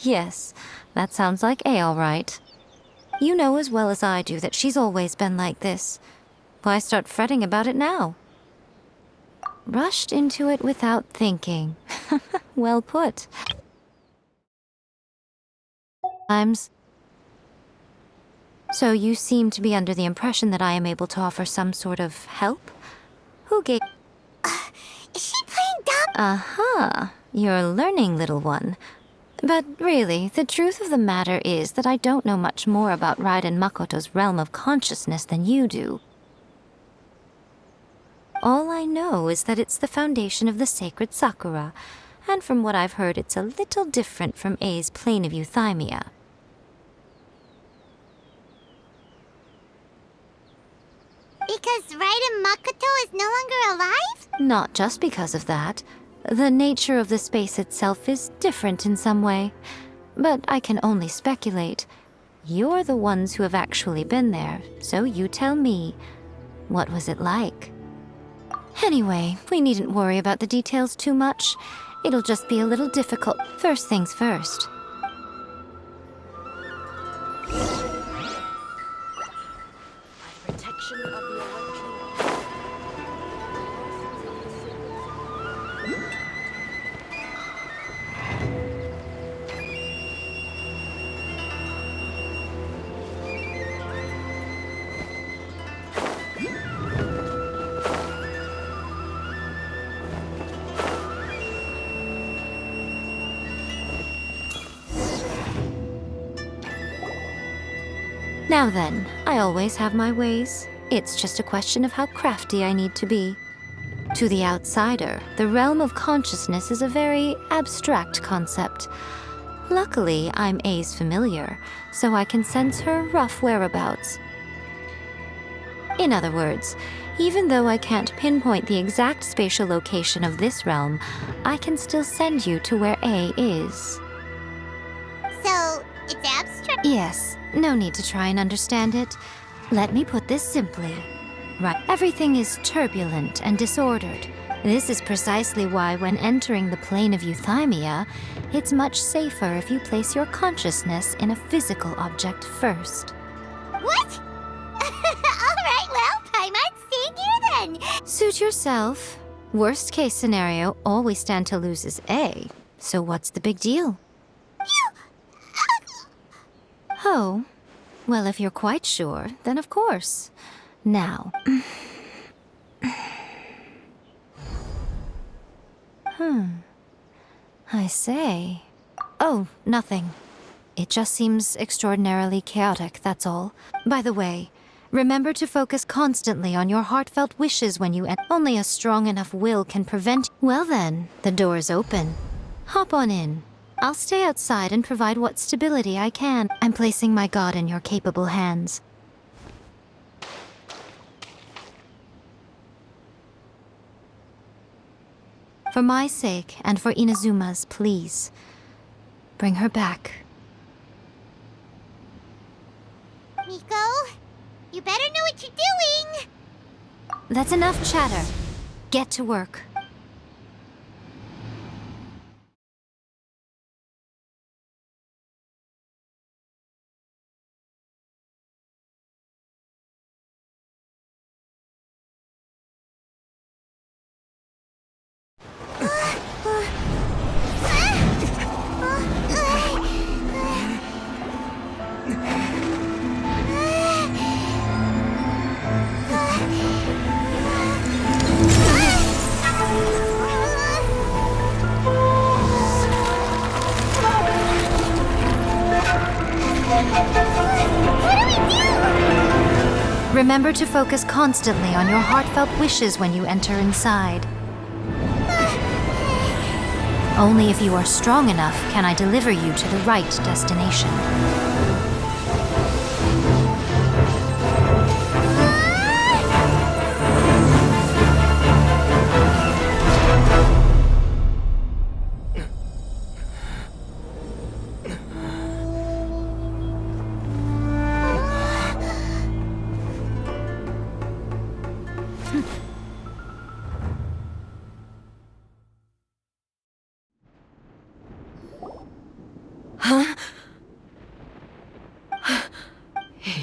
Yes, that sounds like A all right. You know as well as I do that she's always been like this. Why start fretting about it now? Rushed into it without thinking. Well put. Times. So you seem to be under the impression that I am able to offer some sort of help? Who gave... Is she playing dumb? Aha, you're learning, little one. But really, the truth of the matter is that I don't know much more about Raiden Makoto's realm of consciousness than you do. All I know is that it's the foundation of the sacred Sakura, and from what I've heard, it's a little different from A's plane of euthymia. Because Raiden Makoto is no longer alive? Not just because of that. The nature of the space itself is different in some way. But I can only speculate. You're the ones who have actually been there, so you tell me. What was it like? Anyway, we needn't worry about the details too much. It'll just be a little difficult. First things first. Protection of the Electro. Now then, I always have my ways. It's just a question of how crafty I need to be. To the outsider, the realm of consciousness is a very abstract concept. Luckily, I'm A's familiar, so I can sense her rough whereabouts. In other words, even though I can't pinpoint the exact spatial location of this realm, I can still send you to where A is. So, it's abstract? Yes, no need to try and understand it. Let me put this simply. Right, everything is turbulent and disordered. This is precisely why when entering the plane of euthymia, it's much safer if you place your consciousness in a physical object first. What? Alright, well, Paimon's staying here then. Suit yourself. Worst case scenario, all we stand to lose is A. So what's the big deal? Oh, Well, if you're quite sure, then of course. Now. I say. Oh, nothing. It just seems extraordinarily chaotic, that's all. By the way, remember to focus constantly on your heartfelt wishes when you only a strong enough will can prevent. Well then, the door's open. Hop on in. I'll stay outside and provide what stability I can. I'm placing my god in your capable hands. For my sake, and for Inazuma's, please. Bring her back. Miko, you better know what you're doing! That's enough chatter. Get to work. Remember to focus constantly on your heartfelt wishes when you enter inside. Only if you are strong enough can I deliver you to the right destination.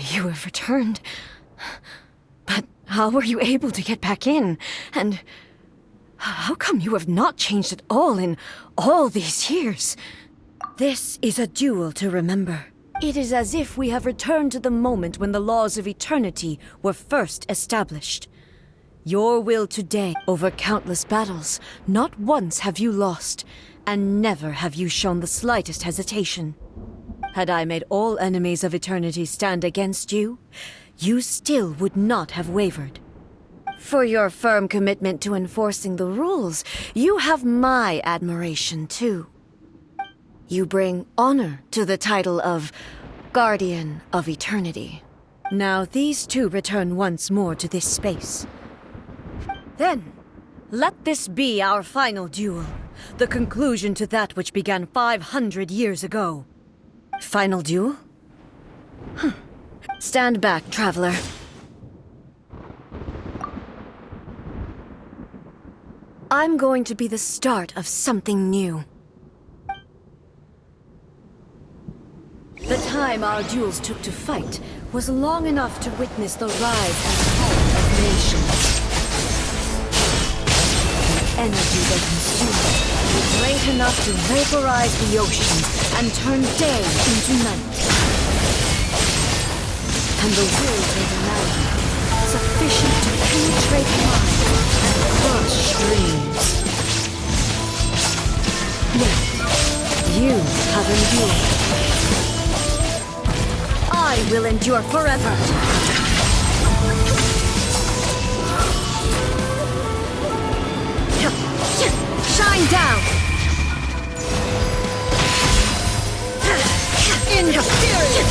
You have returned. But how were you able to get back in? And how come you have not changed at all in all these years? This is a duel to remember. It is as if we have returned to the moment when the laws of eternity were first established. Your will today, over countless battles, not once have you lost, and never have you shown the slightest hesitation. Had I made all enemies of eternity stand against you, you still would not have wavered. For your firm commitment to enforcing the rules, you have my admiration too. You bring honor to the title of Guardian of Eternity. Now these two return once more to this space. Then, let this be our final duel, the conclusion to that which began 500 years ago. Final duel? Stand back, traveler. I'm going to be the start of something new. The time our duels took to fight was long enough to witness the rise and fall of nations. The energy they consumed was great enough to vaporize the oceans and turn day into night. And the will they demanded, sufficient to penetrate minds and cross streams. Yet, you have endured. I will endure forever. Shine down! In your spirit!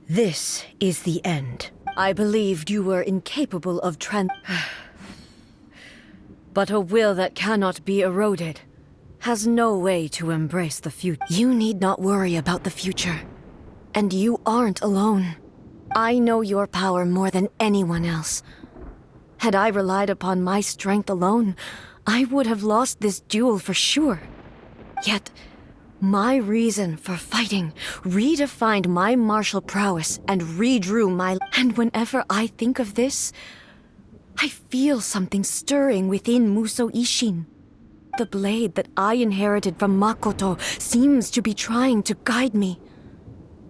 This is the end. I believed you were incapable of but a will that cannot be eroded has no way to embrace the future. You need not worry about the future. And you aren't alone. I know your power more than anyone else. Had I relied upon my strength alone, I would have lost this duel for sure. Yet, My reason for fighting redefined my martial prowess and redrew my... And whenever I think of this, I feel something stirring within Muso Ishin. The blade that I inherited from Makoto seems to be trying to guide me,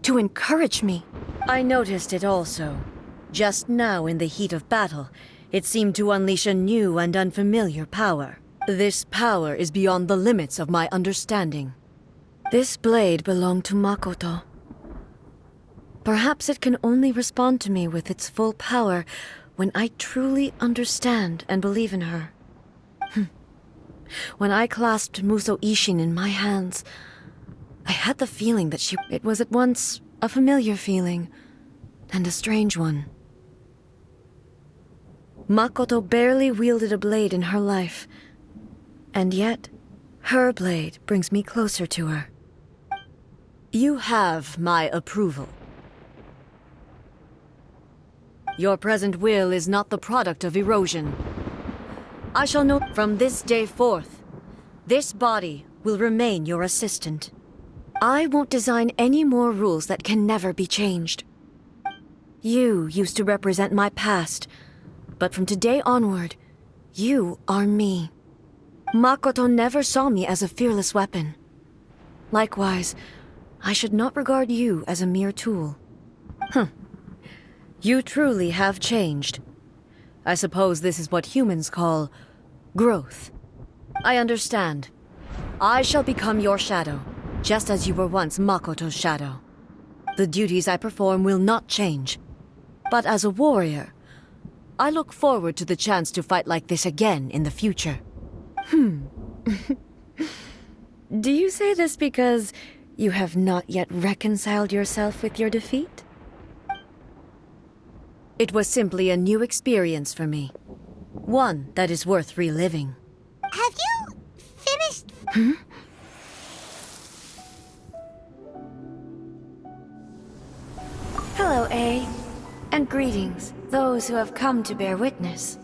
to encourage me. I noticed it also. Just now in the heat of battle, it seemed to unleash a new and unfamiliar power. This power is beyond the limits of my understanding. This blade belonged to Makoto. Perhaps it can only respond to me with its full power when I truly understand and believe in her. When I clasped Muso Ishin in my hands, I had the feeling that it was at once a familiar feeling and a strange one. Makoto barely wielded a blade in her life, and yet her blade brings me closer to her. You have my approval. Your present will is not the product of erosion. I shall know from this day forth, this body will remain your assistant. I won't design any more rules that can never be changed. You used to represent my past, but from today onward, you are me. Makoto never saw me as a fearless weapon. Likewise, I should not regard you as a mere tool. You truly have changed. I suppose this is what humans call growth. I understand. I shall become your shadow, just as you were once Makoto's shadow. The duties I perform will not change. But as a warrior, I look forward to the chance to fight like this again in the future. Do you say this because you have not yet reconciled yourself with your defeat? It was simply a new experience for me. One that is worth reliving. Have you finished? Hello, A. And greetings, those who have come to bear witness.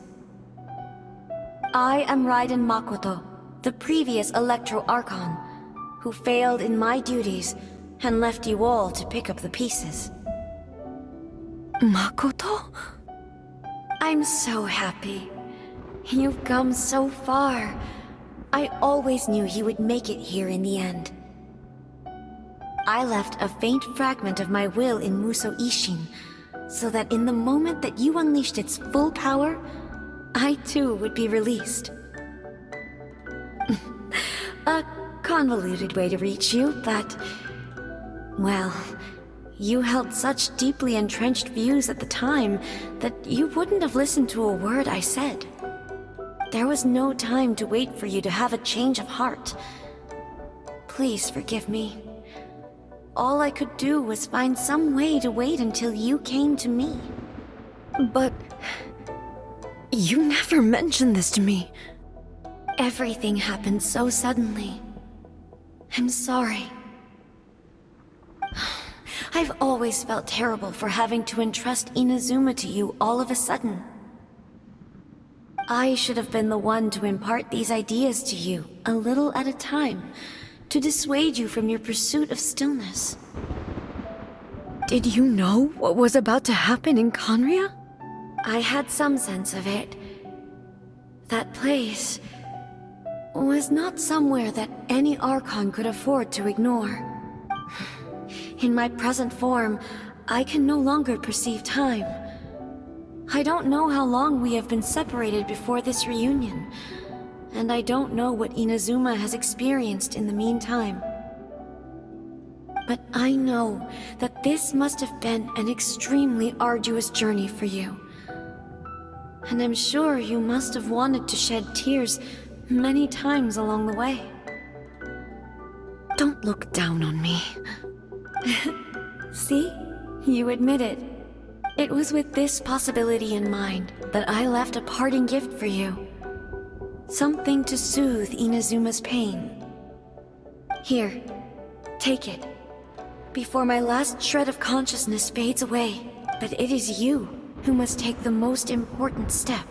I am Raiden Makoto, the previous Electro Archon, who failed in my duties and left you all to pick up the pieces. Makoto? I'm so happy. You've come so far. I always knew you would make it here in the end. I left a faint fragment of my will in Muso Ishin, so that in the moment that you unleashed its full power, I too would be released. A convoluted way to reach you, but... well, you held such deeply entrenched views at the time that you wouldn't have listened to a word I said. There was no time to wait for you to have a change of heart. Please forgive me. All I could do was find some way to wait until you came to me. But... you never mentioned this to me. Everything happened so suddenly. I'm sorry. I've always felt terrible for having to entrust Inazuma to you all of a sudden. I should have been the one to impart these ideas to you, a little at a time, to dissuade you from your pursuit of stillness. Did you know what was about to happen in Conria? I had some sense of it. That place was not somewhere that any Archon could afford to ignore. In my present form, I can no longer perceive time. I don't know how long we have been separated before this reunion, and I don't know what Inazuma has experienced in the meantime. But I know that this must have been an extremely arduous journey for you. And I'm sure you must have wanted to shed tears many times along the way. Don't look down on me. See? You admit it. It was with this possibility in mind that I left a parting gift for you. Something to soothe Inazuma's pain. Here, take it. Before my last shred of consciousness fades away. But it is you who must take the most important step.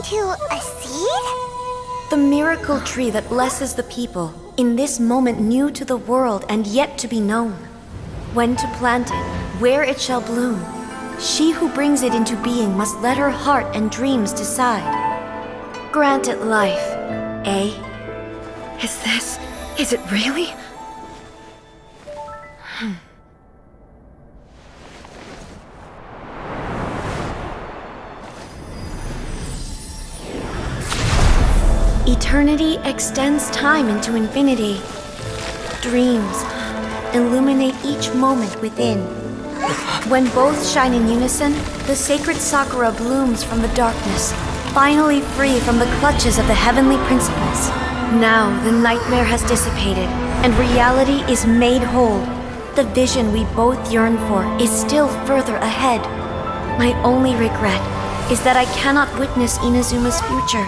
into a seed? The miracle tree that blesses the people, in this moment new to the world and yet to be known. When to plant it, where it shall bloom. She who brings it into being must let her heart and dreams decide. Grant it life, eh? Is it really? Eternity extends time into infinity. Dreams illuminate each moment within. When both shine in unison, the sacred Sakura blooms from the darkness, finally free from the clutches of the heavenly principles. Now the nightmare has dissipated, and reality is made whole. The vision we both yearn for is still further ahead. My only regret is that I cannot witness Inazuma's future,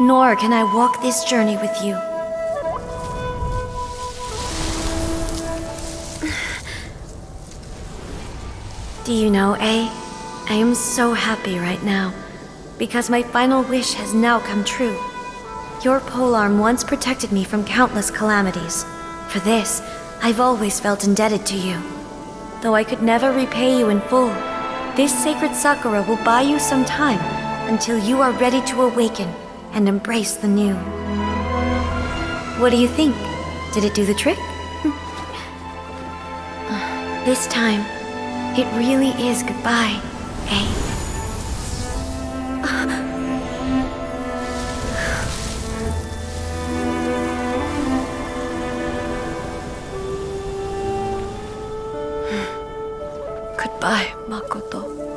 nor can I walk this journey with you. Do you know, I am so happy right now, because my final wish has now come true. Your polearm once protected me from countless calamities. For this, I've always felt indebted to you. Though I could never repay you in full, this sacred Sakura will buy you some time until you are ready to awaken and embrace the new. What do you think? Did it do the trick? This time, it really is goodbye, eh? Goodbye, Makoto.